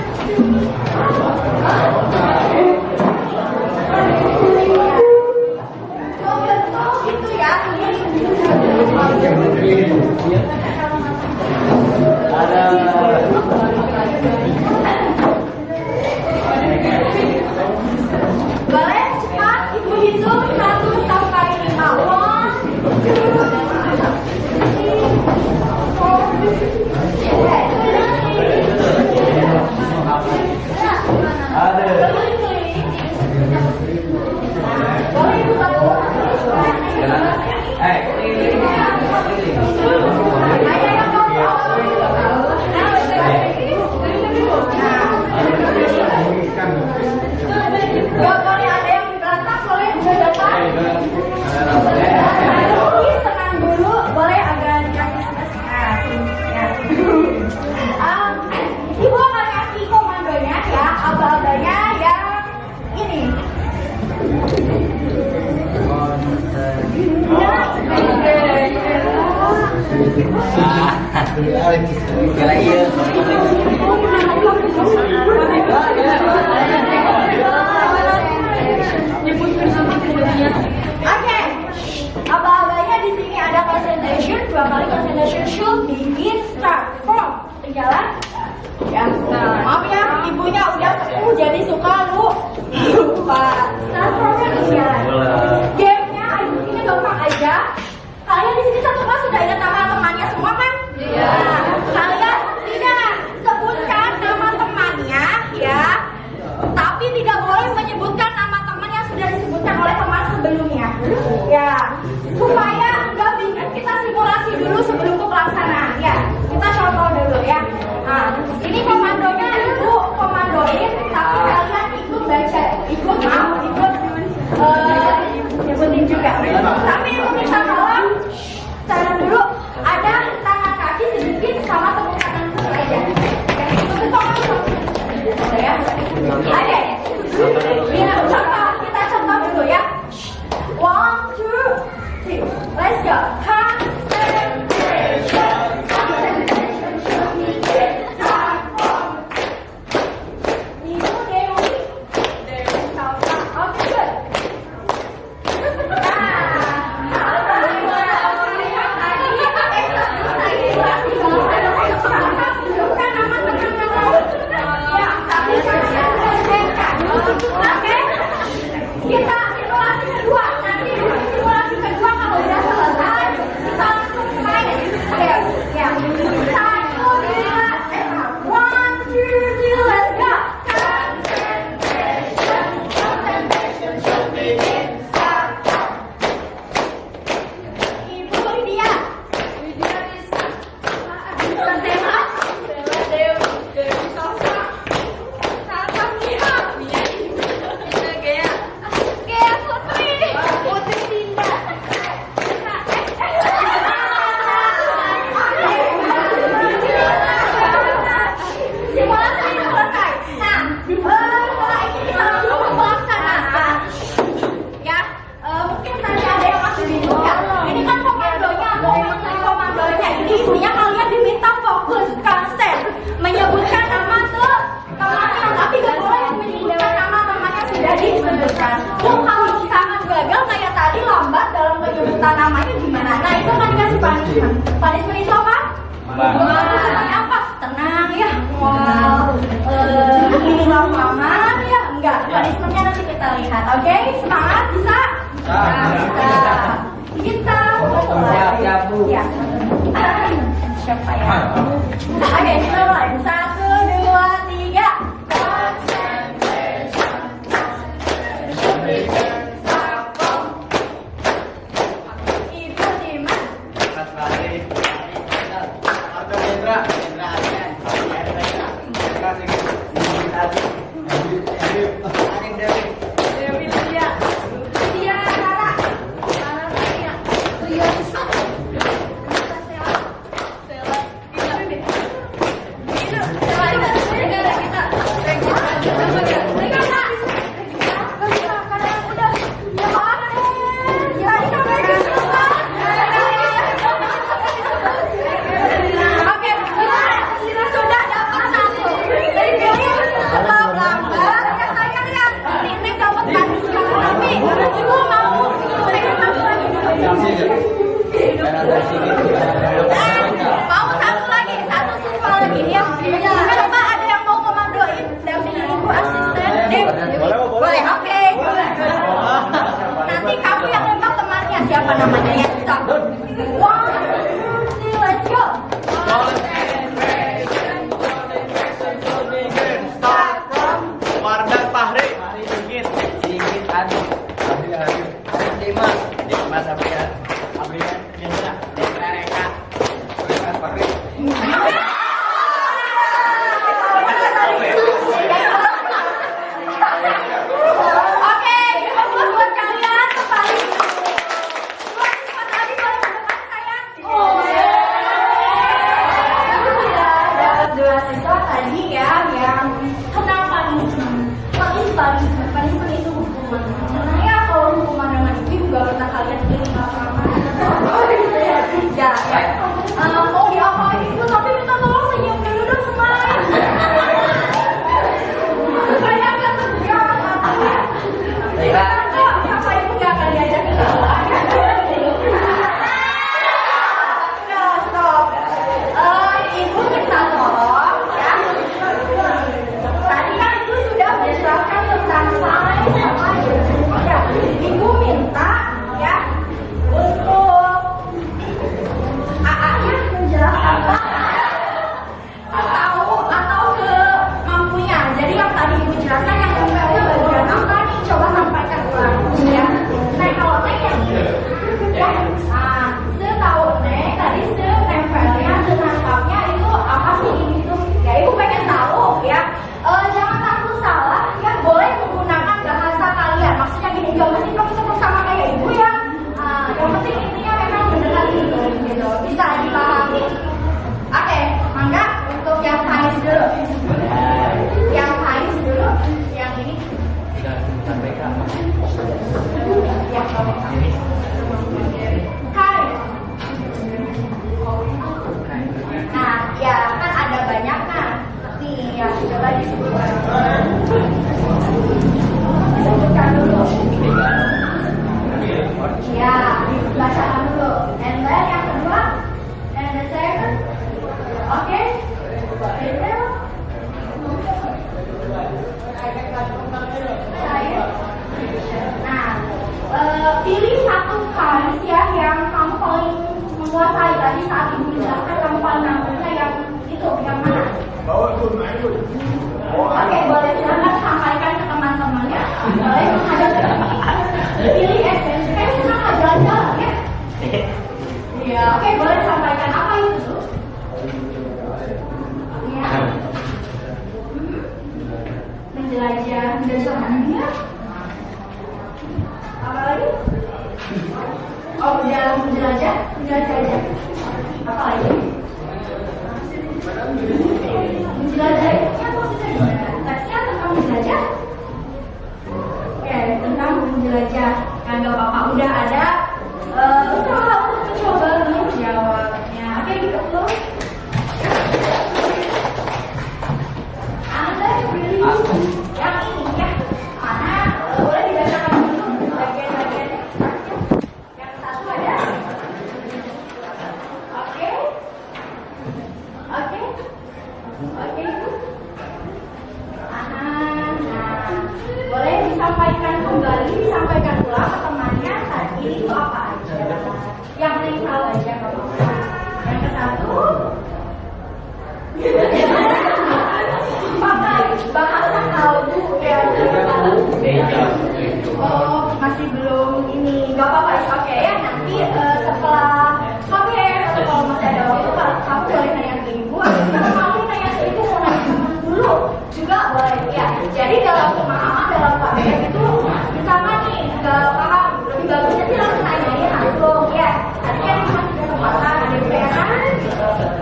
Itu ya. Boleh cepat ibu hitung 1 sampai 5. 1. Gak boleh ada yang di belakang, boleh juga depan. Please tenang dulu, boleh agak dikasih Ibu akan kasih komandonya ya, aba-abanya yang ini. Oke, aba-abanya di sini ada concentration, 2 kali concentration should begin start from jalan. Ya, maaf ya, ibunya udah sepuh jadi suka lupa. Start from jalan. Gamenya ini gampang aja. Kalian di sini satu kelas sudah ingat nama temannya semua kan? Iya. Kalian tidak sebutkan nama temannya ya, tapi tidak boleh menyebutkan nama teman yang sudah disebutkan oleh teman sebelumnya. Ya, supaya nggak bingung kita simulasi dulu sebelum ke pelaksanaan. Ya, kita contoh dulu ya. Nah, ini komandonya ibu komandoin, tapi kalian ikut baca, ikut nyebutin juga. Tapi ibu minta tolong, saran dulu, ada tangan kaki sedikit sama tepuk tangan aja. Itu contoh ya. Oke, kita contoh dulu ya. 1, 2, 3, let's go. Kita simulasi kedua, nanti simulasi kedua kalau udah selesai kita langsung main. Oke, ya. 1, 2, 1, 2, 3, let's go. Concentration should begin. Ibu Lydia. Intinya kalian diminta fokus, konsen, menyebutkan nama tuh temannya, tapi gak boleh menyebutkan nama teman yang sudah disebutkan. Kalau misalkan gagal kayak tadi lambat dalam penyebutan namanya gimana? Nah itu kan dikasih punishment. Punishment itu apa? Apa? Tenang ya. Wow. Ini lapangan ya? Enggak. Punishmentnya nanti kita lihat. Oke, semangat bisa? Bisa. Kita Siap, Bu. Ya. Siapa ya? Oke, kita mulai. 1, 2, 3. Ibu di mana? Dewi Lydia. Lydia Sarah. Sarah Lydia. Lydia. Mau satu lagi, satu siswa lagi yang coba ada yang mau komandoin dampingin ibu asisten. Boleh, oke. Nanti kamu yang nembak temannya siapa namanya ya? Stop. One, two, let's go. Wardan Fahri, Sigit Adi, Dimas Abrian, Indra, Reka, Fahri. Oke, aplaus buat kalian kembali. Dua siswa tadi boleh mendekat saya. Sudah dapat dua siswa tadi ya yang kena punishment. Punishment itu hukuman. Karena ya kalau hukuman dengan itu juga pernah kalian terima sama. Ya, mau diapain itu tapi minta tolong senyum dulu dong semuanya. Supaya nggak tegang matanya. Apa ibu nggak akan diajak ke sekolah? Nah, stop. Ibu minta tolong ya. Tadi kan ibu sudah menjelaskan tentang size sama ya. Ibu minta ya untuk AA-nya menjelaskan tahu atau semampunya. Jadi yang tadi ibu jelaskan yang tempelnya bagian apa nih? Coba sampaikan ulang ya. Nah kalau Neng yang ini ya, setahu Neng tadi tempelnya, nangkapnya itu apa sih ini tuh? Ya ibu pengen tahu ya. Jangan takut salah ya, boleh menggunakan bahasa kalian. Maksudnya gini, gak mesti persis sama kayak ibu ya. Yang penting intinya memang beneran gitu, bisa dipahami. Oke, mangga untuk yang Thais dulu. Yang Thais dulu, yang ini. Ya, Thais. Nah, ya kan ada banyak kan. Nih, ya coba disebutkan. Disebutkan dulu. Ya, bacakan dulu. And then yang kedua, and the second, oke? Detail. Nah, pilih satu kalimat ya yang kamu paling menguasai tadi saat ibu menjelaskan kamu paling nangkepnya yang itu, yang mana? Oke, boleh silakan sampaikan ke teman-temannya. Boleh menghadap ke sini. Pilih SMP, senang jalan-jalan ya. Iya, oke, boleh sampaikan apa itu? Ya. Menjelajah dunia. Apa lagi? Oh, udah menjelajah aja. Apa lagi? Menjelajah itu kan maksudnya gimana? Teksnya tentang menjelajah? Oke, tentang menjelajah. Kan gak apa-apa, udah ada usaha untuk mencoba menjawabnya. Oke, gitu loh. Anda pilih yang ini ya. Mana boleh dibacakan dulu bagian-bagiannya. Yang satu ada. Oke. Nah, boleh disampaikan kembali, disampaikan ulang ke temannya tadi itu apa aja. Yang paling tahu aja kalau yang ke satu. Pakai bahasa kalbu ya. Oh, masih belum ini. Gak apa-apa, oke ya. Nanti setelah kamu ya, kalau masih ada waktu, kamu boleh nanya ke ibu. Kalau kamu nanya ke ibu, mau nanya dulu juga boleh ya. Jadi dalam pemahaman, dalam praktek itu, misalnya nih nggak paham, lebih bagusnya sih langsung nanyain langsung ya. Nanti kan masih kesempatan ada UTS.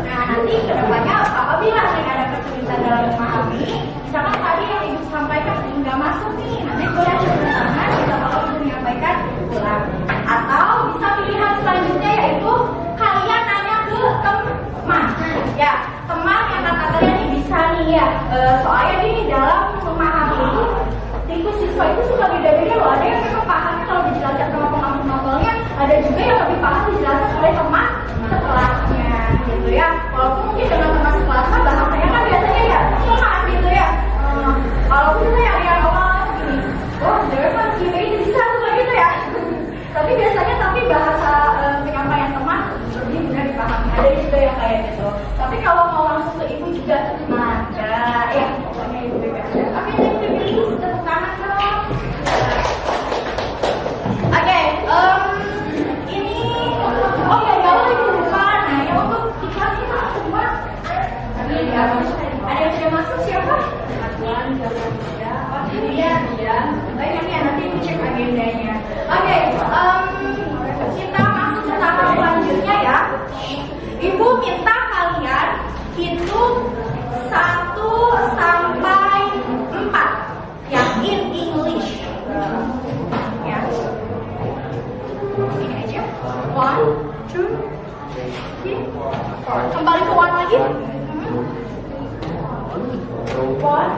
Nah nanti kedepannya apabila ada kesulitan dalam memahami, misalkan tadi yang ibu sampaikan nggak masuk nih, nanti boleh turun tangan, kita bakal menyampaikan ulang. Atau bisa pilihan selanjutnya yaitu kalian nanya ke teman, ya teman yang kata kalian nih bisa nih ya. Soalnya nih dalam memahami itu, tipe siswa itu suka beda-beda loh. Ada yang memang pahamnya kalau dijelaskan sama pengampun novelnya, ada juga yang lebih paham dijelaskan oleh teman Kembali ke one lagi. One.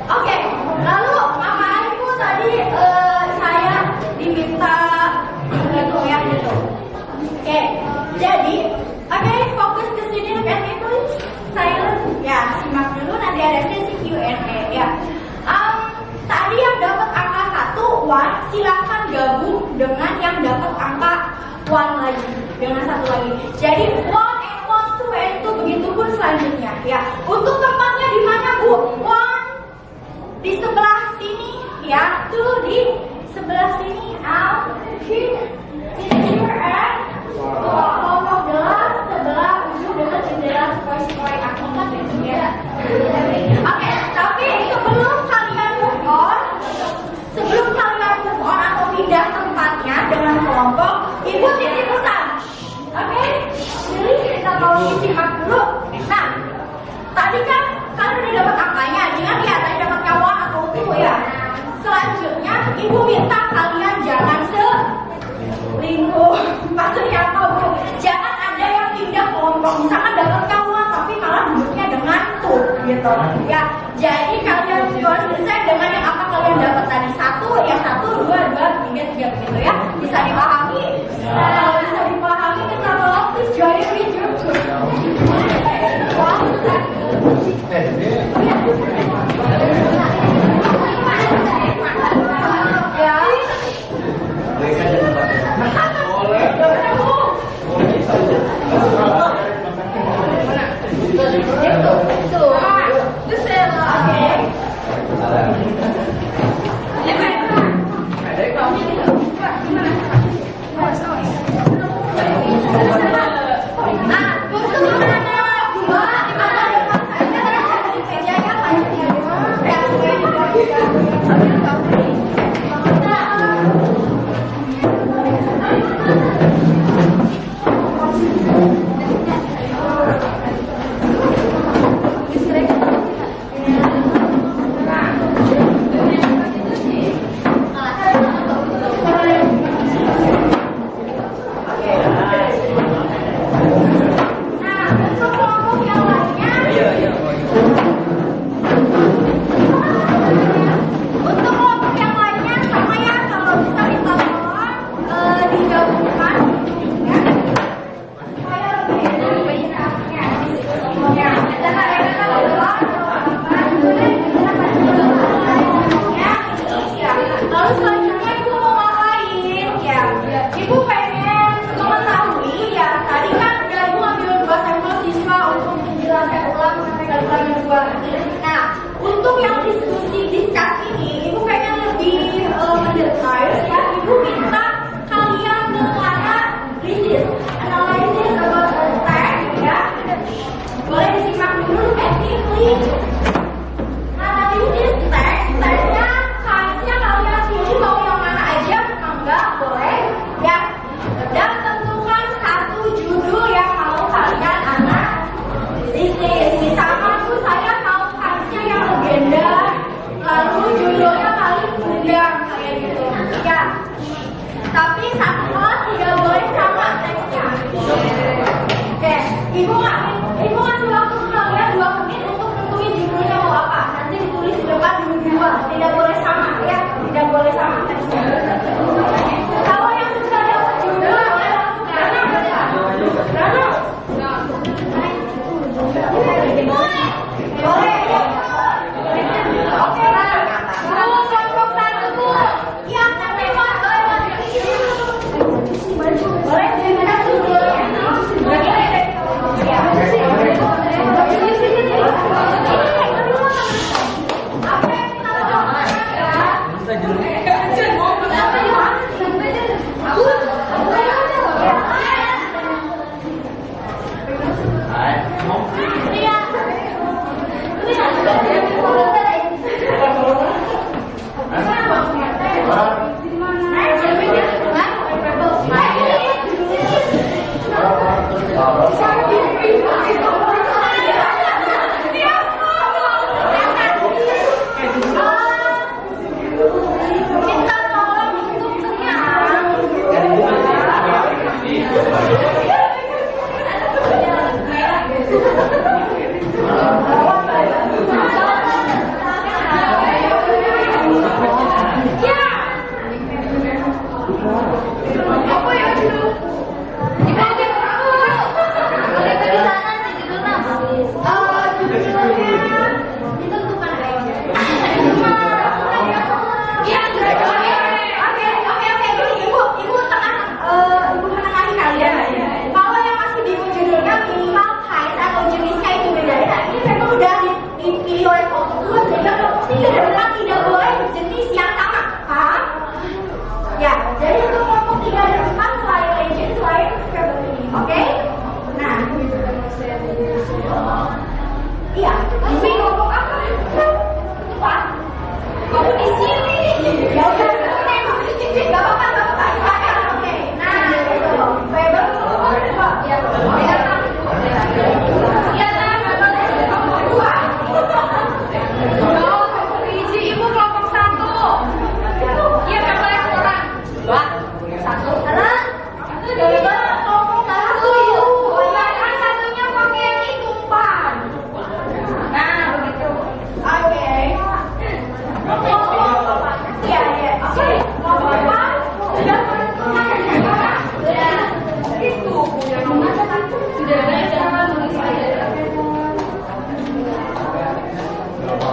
Oke, lalu Mama Ibu tadi saya diminta gitu ya gitu. Oke, jadi fokus ke sini, look at me please. Silent, ya simak dulu nanti ada sesi Q&A ya. Tadi yang dapat angka 1, 1, silakan gabung dengan yang dapat angka 1 lagi, dengan satu lagi. Jadi 1 and 1, 2 and 2, begitu pun selanjutnya ya. Untuk tempatnya di mana Bu? 1 di sebelah sini ya, 2 di sebelah sini, out here, and kelompok gelas sebelah ujung dengan jendela spray aku kan gitu ya. Oke, tapi sebelum kalian move on atau pindah tempatnya dengan kelompok, Ibu titip pesan. Oke, jadi kita mau disimak dulu. Nah, tadi kan kalian udah dapat angkanya, ingat ya tadi dapat kawan atau 2 ya. Selanjutnya Ibu minta kalian jangan selingkuh. Maksudnya apa Bu? Jangan ada yang pindah kelompok, misalkan dapat kawan tapi malah duduknya dengan tuh gitu ya. Jadi kalian konsisten dengan yang apa kalian dapat tadi, 1 ya 1, 2, 2, 3, 3 begitu ya. Bisa dipahami? Kalau bisa dipahami kita mau please join with your group. Nah, untuk yang diskus ini, Ibu pengen lebih mendetail ya. Ibu minta kalian menganalisis about the text ya. Boleh disimak dulu technically. Analisis teksnya harusnya kalian pilih mau yang mana aja, enggak boleh ya. Dan tentukan satu judul yang mau kalian analisis. Misalkan tuh saya tahu harusnya yang legenda, lalu judulnya paling mudah kayak gitu ya. Tapi satu kelas tidak boleh sama teksnya. Oke, ibu ngasih waktu kalian 2 menit untuk nentuin judulnya oleh kelompok 2 sehingga kelompok 3 dan 4 tidak boleh jenis yang sama. Paham? Ya, jadi untuk kelompok 3 dan 4 selain legend, selain verbal ini. Oke? Nah, iya, ini kelompok apa? Pak, kamu di sini. Ya udah, nggak apa-apa. Oke, nah, itu verbal kelompok 2. Ya, ibu kelompok 1. Iya, nggak boleh kurang. 2, 1. Salah. Kelompok 1. Ya, kan satunya pakai yang itu, Pak. Nah, begitu. Oke. Iya. Oke. Kelompok 4 sudah menentukan siapa? Sudah. Itu. Sudah ada menulis aja.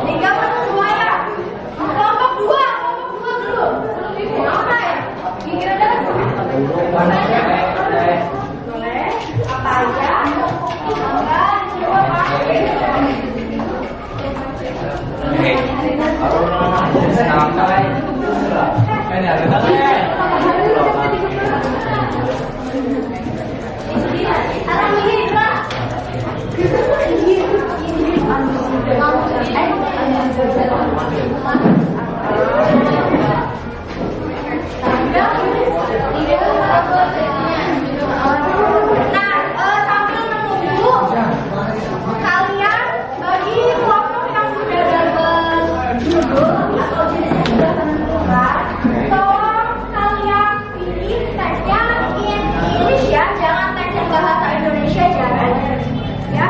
Tinggal semua ya. Kelompok 2 dulu. Belum ibu apa ya? Gini aja. Boleh. Apa aja? Enggak, coba pakai. Sambil menunggu kalian bagi kelompok yang sudah dapat judul atau jenis yang sudah tentukan, tolong kalian pilih teksnya in English ya, jangan teks yang bahasa Indonesia, jangan ya.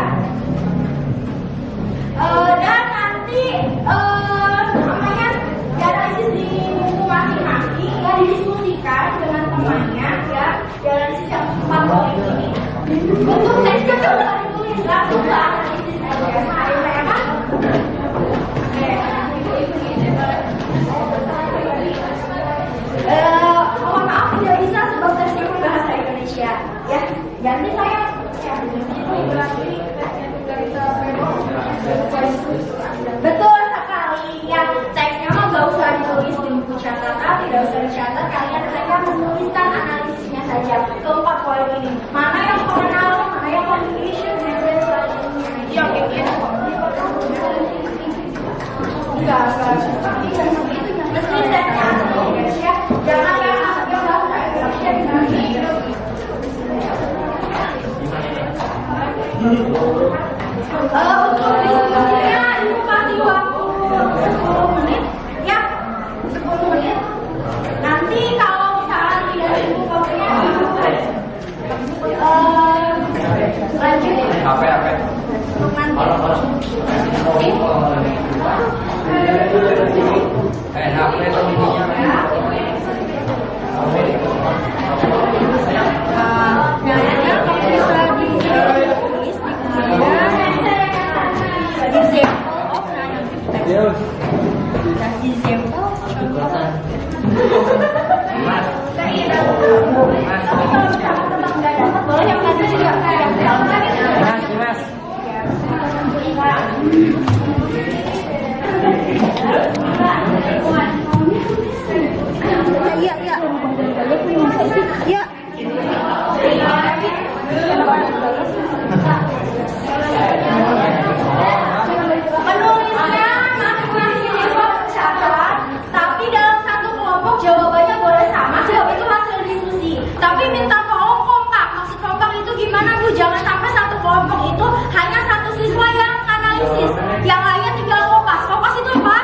Dan nanti namanya dianalisis di buku masing-masing ya, didiskusikan dengan temannya ya, dianalisis yang 4 poin ini. Untuk teksnya tuh udah ditulis, langsung ke analisis aja. Nah, ya kan? Mohon maaf tidak bisa sebab teksnya berbahasa Indonesia ya. Jadi saya betul sekali ya, teksnya mah gak usah ditulis di buku catatan, tidak usah dicatat, kalian hanya menuliskan analisisnya saja ke 4 poin ini. Mana yang pengenal, mana yang communication, dan selanjutnya. Iya, oke ya. Enggak. Mesti teksnya asli Indonesia, jangan yang bahasa Indonesia dinamik. Untuk diskusinya ibu kasih waktu 10 menit ya, 10 menit. Nanti kalau misalnya tidak ibu kopinya lanjut HP untuk nanti. Nanya kamu bisa ditulis di example of narrative text. Nah, example contoh. Tapi kalau misalkan tetap nggak dapat, boleh yang tadi juga yang Mas. Iya. Ya. Penulisnya masing-masing siswa catat, tapi dalam satu kelompok jawabannya boleh sama, sebab itu hasil diskusi. Tapi minta tolong kompak. Maksud kompak itu gimana, Bu? Jangan sampai satu kelompok itu hanya satu siswa yang analisis, yang lainnya tinggal kopas. Kopas itu apa?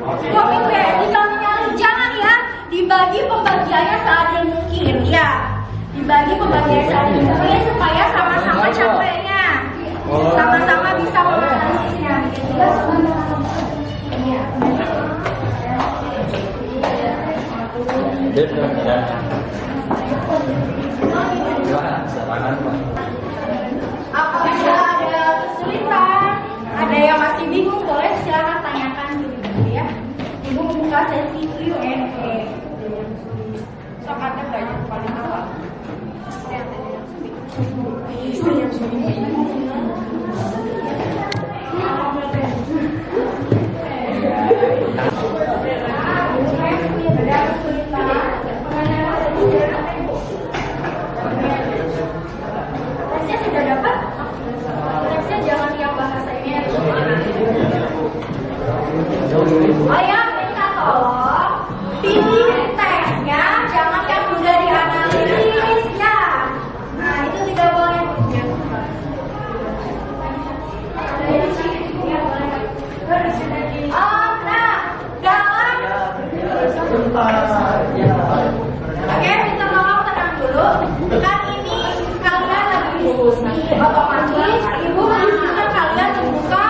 Copy paste, tinggal menyalin. Jangan ya, dibagi pembagiannya seadil mungkin ya. Dibagi pembagian seadil mungkin supaya sama-sama capeknya, sama-sama bisa menganalisisnya. Apabila ada kesulitan, ada yang masih bingung, boleh silakan tanyakan dulu ya. Ibu buka sesi Q&A. Sok ada banyak paling apa? Tesnya sudah dapat? Tesnya jangan yang bahasa ini. Oh ya, minta tolong pilih tesnya, jangan yang sudah dianalisis ya. Nah, itu tidak boleh. Oke, minta tolong tenang dulu. Kan ini kalian lagi diskusi, otomatis ibu menunjukkan kalian membuka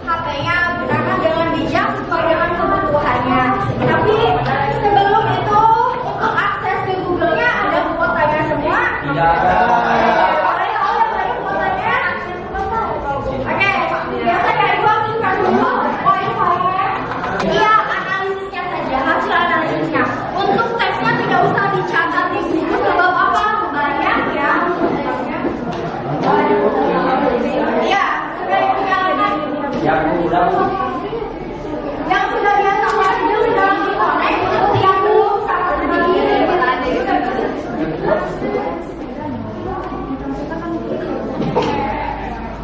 HP-nya, gunakan dengan bijak sesuai dengan kebutuhannya. Tapi sebelum itu untuk akses ke Google-nya ada kuotanya semua. Boleh kuotanya. Oke, biasanya ibu aktifkan dulu poin-poinnya. Iya, analisisnya saja, hasil analisisnya. Untuk tesnya tidak usah dicatat di buku sebab apa? Banyak ya. Iya, sudah dijalankan. Yang sudah biasa itu sudah dikonek untuk yang belum sama sedikit.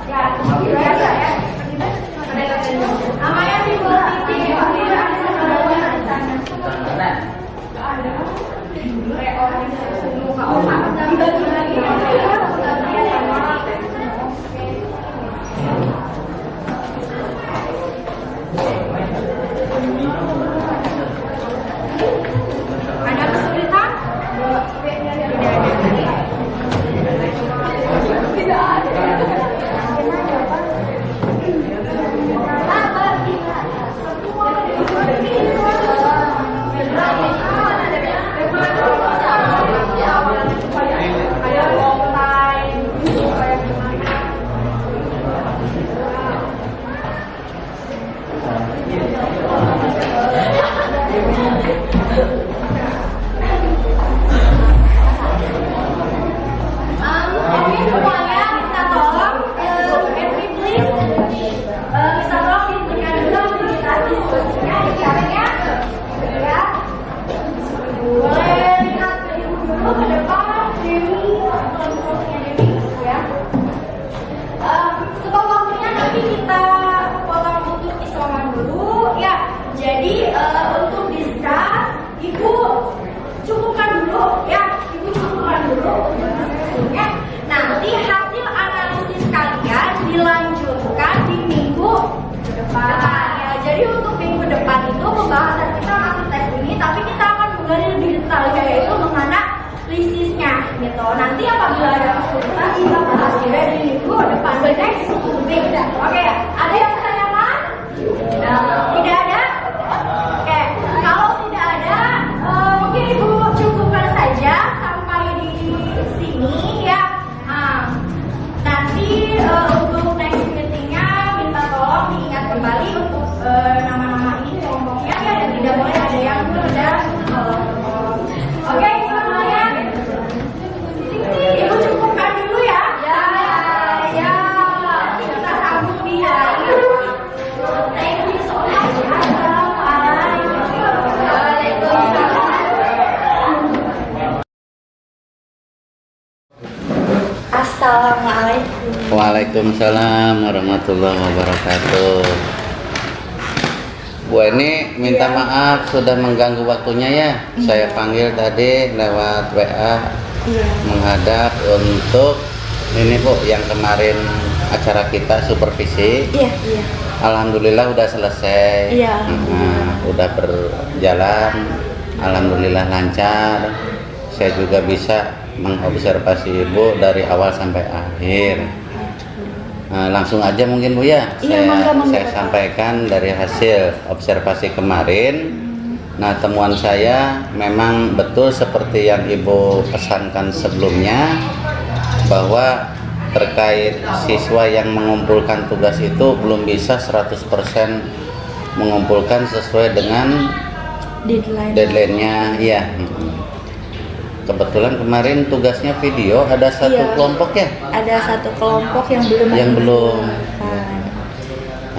Ya, biasa ya. Namanya simbol titik. Ada kesulitan? Tidak ada. Oke, semuanya minta tolong every please minta tolong diberikan dulu aktivitas diskusinya di caranya ya. Boleh lihat dulu ke depan Dewi ya. Sebab waktunya nanti kita potong untuk isoman dulu ya. Jadi untuk diskus ibu cukupkan dulu ya. Ibu cukupkan dulu ya. Nanti hasil analisis kalian dilanjutkan di minggu depan ya. Jadi untuk minggu depan itu pembahasan kita masih tes ini, tapi kita akan menggali lebih detail yaitu menganalisisnya gitu. Nanti apabila ada kesulitan kita bahas juga di minggu depan. The next week. Oke ya. Ada yang bertanyakan? Tidak ada? Oke. Kalau tidak ada, mungkin ibu cukupkan saja sampai di sini ya. Nanti untuk next meetingnya minta tolong diingat kembali untuk nama-nama ini kelompoknya ya, dan tidak boleh ada yang tidak. Oke, semuanya ibu cukupkan dulu ya. Ya. Nanti kita sambung di hari. Thank you so much. Assalamualaikum. Waalaikumsalam warahmatullahi wabarakatuh. Bu ini minta maaf sudah mengganggu waktunya ya. Saya panggil tadi lewat WA menghadap untuk ini Bu yang kemarin acara kita supervisi. Iya. Alhamdulillah udah selesai. Iya. Udah berjalan. Alhamdulillah lancar. Saya juga bisa mengobservasi Ibu dari awal sampai akhir. Langsung aja mungkin Bu ya, saya sampaikan dari hasil observasi kemarin. Nah, temuan saya memang betul seperti yang Ibu pesankan sebelumnya, bahwa terkait siswa yang mengumpulkan tugas itu belum bisa 100% mengumpulkan sesuai dengan deadline-nya. Iya. Kebetulan kemarin tugasnya video, ada satu kelompok ya? Ada satu kelompok yang belum.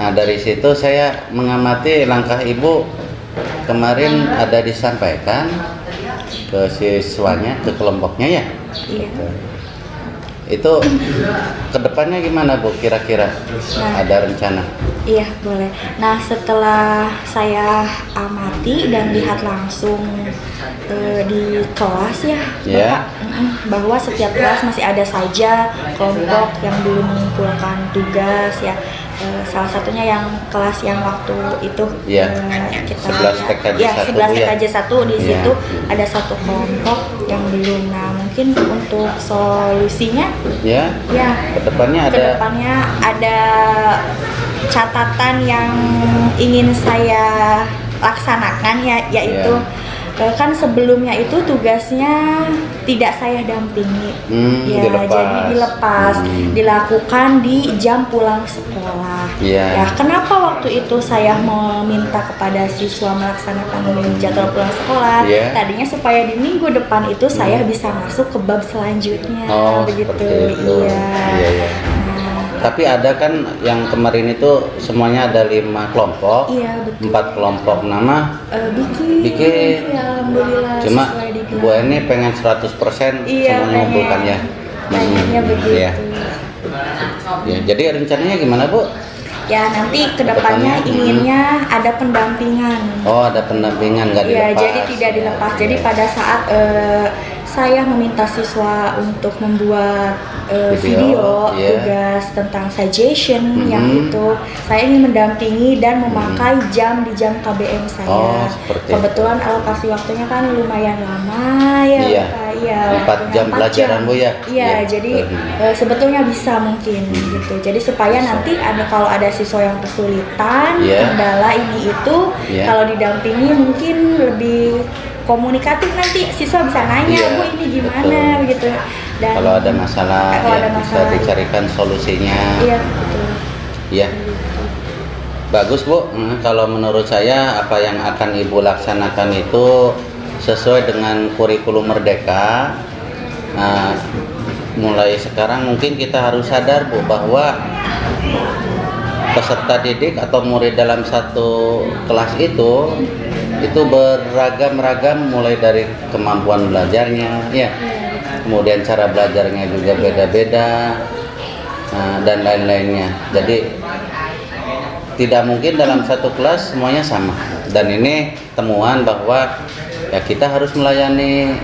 Nah, dari situ saya mengamati langkah Ibu kemarin ada disampaikan ke siswanya, ke kelompoknya ya. Iya. Itu kedepannya gimana Bu kira-kira? Ada rencana? Iya, boleh. Nah, setelah saya amati dan lihat langsung di kelas ya, Yeah. bahwa setiap kelas masih ada saja kelompok yang belum mengumpulkan tugas ya. Salah satunya yang kelas yang waktu itu Yeah. kita 11 TKJ ya 1, 11 Bu, ya? TKJ 1 di Yeah. situ ada satu kelompok yang belum. Nah, mungkin untuk solusinya Ya. ya Kedepannya ada. kedepannya ada catatan yang ingin saya laksanakan ya, yaitu kan sebelumnya itu tugasnya tidak saya dampingi, ya dilepas. jadi dilepas, dilakukan di jam pulang sekolah. Yeah. Ya, kenapa waktu itu saya meminta kepada siswa melaksanakan jadwal pulang sekolah? Yeah. Tadinya supaya di minggu depan itu saya bisa masuk ke bab selanjutnya, Oh, begitu. seperti itu. Iya. Iya, iya. Tapi ada kan yang kemarin itu semuanya ada 5 kelompok, Iya, betul. 4 kelompok nama. Bikin. Ya, alhamdulillah. Cuma sesuai di Bu ini pengen 100% Iya, semua mengumpulkan ya. pengennya begitu. Iya. Ya, jadi rencananya gimana Bu? Ya, nanti kedepannya Kedepannya, inginnya ada pendampingan. Oh, ada pendampingan nggak Ya, dilepas? jadi tidak dilepas. Jadi pada saat saya meminta siswa untuk membuat video iya. tugas tentang suggestion yang itu, saya ingin mendampingi dan memakai jam di jam KBM saya. Oh, seperti Kebetulan alokasi waktunya kan lumayan lama ya. Iya. Pak. Iya, 4 waktunya jam 4 pelajaran, Bu, ya? Iya, Iya. jadi sebetulnya bisa mungkin gitu. Jadi supaya nanti kalau ada siswa yang kesulitan, Iya. kendala ini itu, Iya. kalau didampingi mungkin lebih komunikatif, nanti siswa bisa nanya, Iya, Bu ini gimana betul. gitu. Dan Kalau ada masalah kalau ya ada bisa masalah, dicarikan solusinya. Iya, betul. Iya. Bagus Bu. Kalau menurut saya apa yang akan Ibu laksanakan itu sesuai dengan kurikulum Merdeka. Nah, mulai sekarang mungkin kita harus sadar Bu bahwa peserta didik atau murid dalam satu kelas itu beragam-ragam, mulai dari kemampuan belajarnya ya, kemudian cara belajarnya juga beda-beda, dan lain-lainnya. Jadi tidak mungkin dalam satu kelas semuanya sama, dan ini temuan bahwa ya kita harus melayani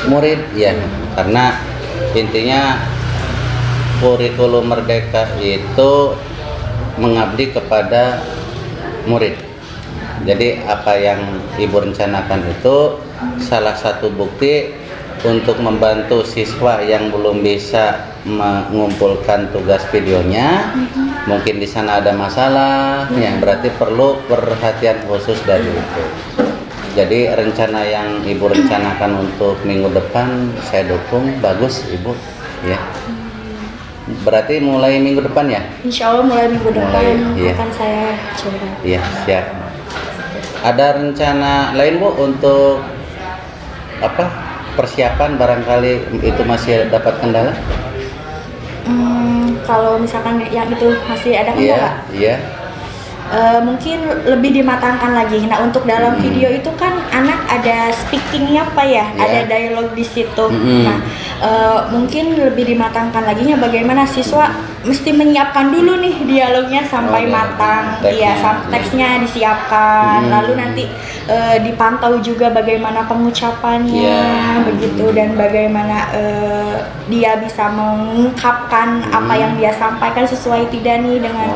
murid ya, karena intinya kurikulum Merdeka itu mengabdi kepada murid. Jadi apa yang Ibu rencanakan itu salah satu bukti untuk membantu siswa yang belum bisa mengumpulkan tugas videonya. Mungkin di sana ada masalah, ya berarti perlu perhatian khusus dari itu. Jadi rencana yang Ibu rencanakan untuk minggu depan saya dukung, bagus Ibu ya. Berarti mulai minggu depan ya? Insya Allah mulai minggu depan iya. akan saya coba. Iya, siap. Ada rencana lain Bu untuk apa? Persiapan barangkali itu masih dapat kendala? Kalau misalkan yang itu masih ada kendala, Iya. mungkin lebih dimatangkan lagi. Nah, untuk dalam video itu kan anak ada speakingnya Pak ya, ada dialog di situ. Nah, mungkin lebih dimatangkan lagi nya bagaimana siswa mesti menyiapkan dulu nih dialognya sampai matang, iya, teksnya disiapkan, lalu nanti dipantau juga bagaimana pengucapannya, begitu, dan bagaimana dia bisa mengungkapkan apa yang dia sampaikan sesuai tidak nih dengan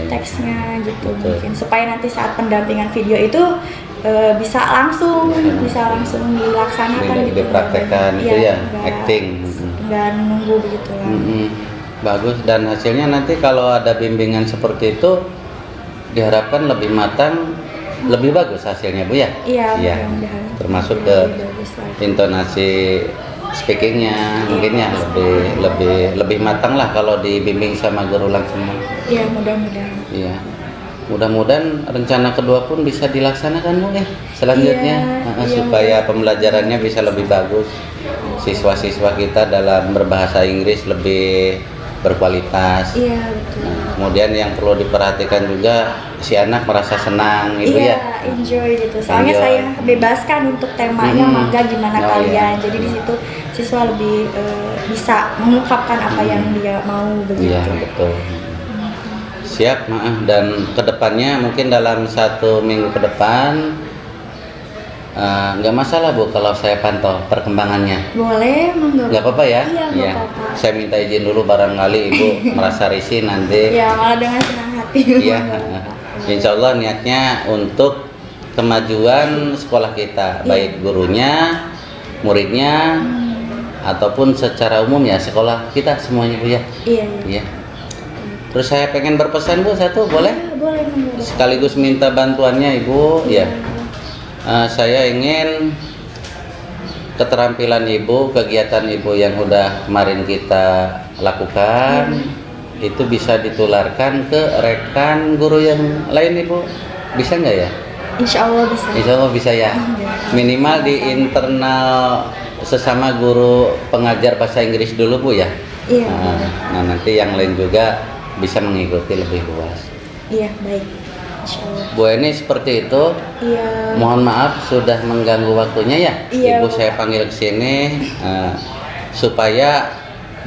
teksnya gitu. Mungkin supaya nanti saat pendampingan video itu bisa langsung dilaksanakan gitu, dipraktekkan itu ya, acting, nggak nunggu begitu lah. Bagus, dan hasilnya nanti kalau ada bimbingan seperti itu diharapkan lebih matang, lebih bagus hasilnya Bu ya. Iya, termasuk ke intonasi speakingnya mungkin ya lebih matang lah kalau dibimbing sama guru langsung. Iya, mudah-mudahan. Iya. Mudah-mudahan rencana kedua pun bisa dilaksanakan Bu ya selanjutnya, supaya pembelajarannya bisa lebih bagus. Siswa-siswa kita dalam berbahasa Inggris lebih berkualitas. Iya, betul. kemudian yang perlu diperhatikan juga si anak merasa senang Ibu iya, ya. enjoy gitu. Soalnya Enjoy. saya bebaskan untuk temanya maga gimana Oh, kalian. iya. Jadi di situ siswa lebih bisa mengungkapkan apa yang dia mau begitu. Iya betul. Siap, maaf. Dan kedepannya mungkin dalam 1 minggu ke depan nggak masalah Bu kalau saya pantau perkembangannya. Boleh, monggo. Nggak apa-apa ya? Iya, nggak apa-apa. Saya minta izin dulu barangkali Ibu merasa risih nanti. Ya, malah dengan senang hati. Iya. Insya Allah niatnya untuk kemajuan sekolah kita, baik gurunya, muridnya, ataupun secara umum ya sekolah kita semuanya Bu ya. Iya, iya. Iya. Terus saya pengen berpesan Bu satu, boleh? Iya, boleh, monggo. Sekaligus minta bantuannya Ibu, ya. Saya ingin keterampilan Ibu, kegiatan Ibu yang udah kemarin kita lakukan itu bisa ditularkan ke rekan guru yang lain Ibu. Bisa nggak ya? Insya Allah bisa. Insya Allah bisa ya. Minimal di internal sesama guru pengajar bahasa Inggris dulu Bu ya. Iya. Nah nanti yang lain juga bisa mengikuti lebih luas. Iya, baik. Insya Allah. Bu Eni seperti itu. Iya. Mohon maaf sudah mengganggu waktunya ya. Iya, Ibu Bu. saya panggil ke sini supaya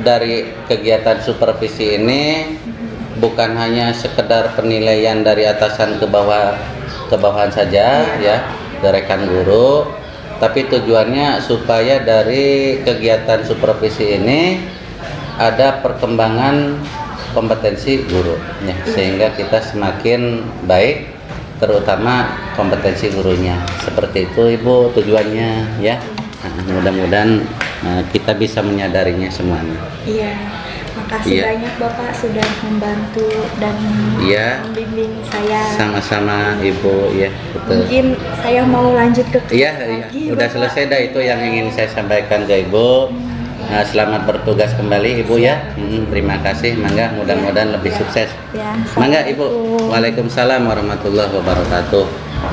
dari kegiatan supervisi ini bukan hanya sekedar penilaian dari atasan ke bawahan saja ya, dari rekan guru, tapi tujuannya supaya dari kegiatan supervisi ini ada perkembangan kompetensi guru ya, sehingga kita semakin baik, terutama kompetensi gurunya. Seperti itu Ibu tujuannya ya. Mudah-mudahan kita bisa menyadarinya semuanya. Iya. Makasih Iya. banyak Bapak sudah membantu dan Iya. membimbing saya. Sama-sama Ibu ya, betul. Mungkin saya mau lanjut ke kelas Iya, lagi, udah Bapak. selesai dah itu yang ingin saya sampaikan ke Ibu. Selamat bertugas kembali Ibu ya. Terima kasih. Mangga mudah-mudahan lebih sukses. Ya, Mangga Ibu. Assalamualaikum. Waalaikumsalam warahmatullahi wabarakatuh.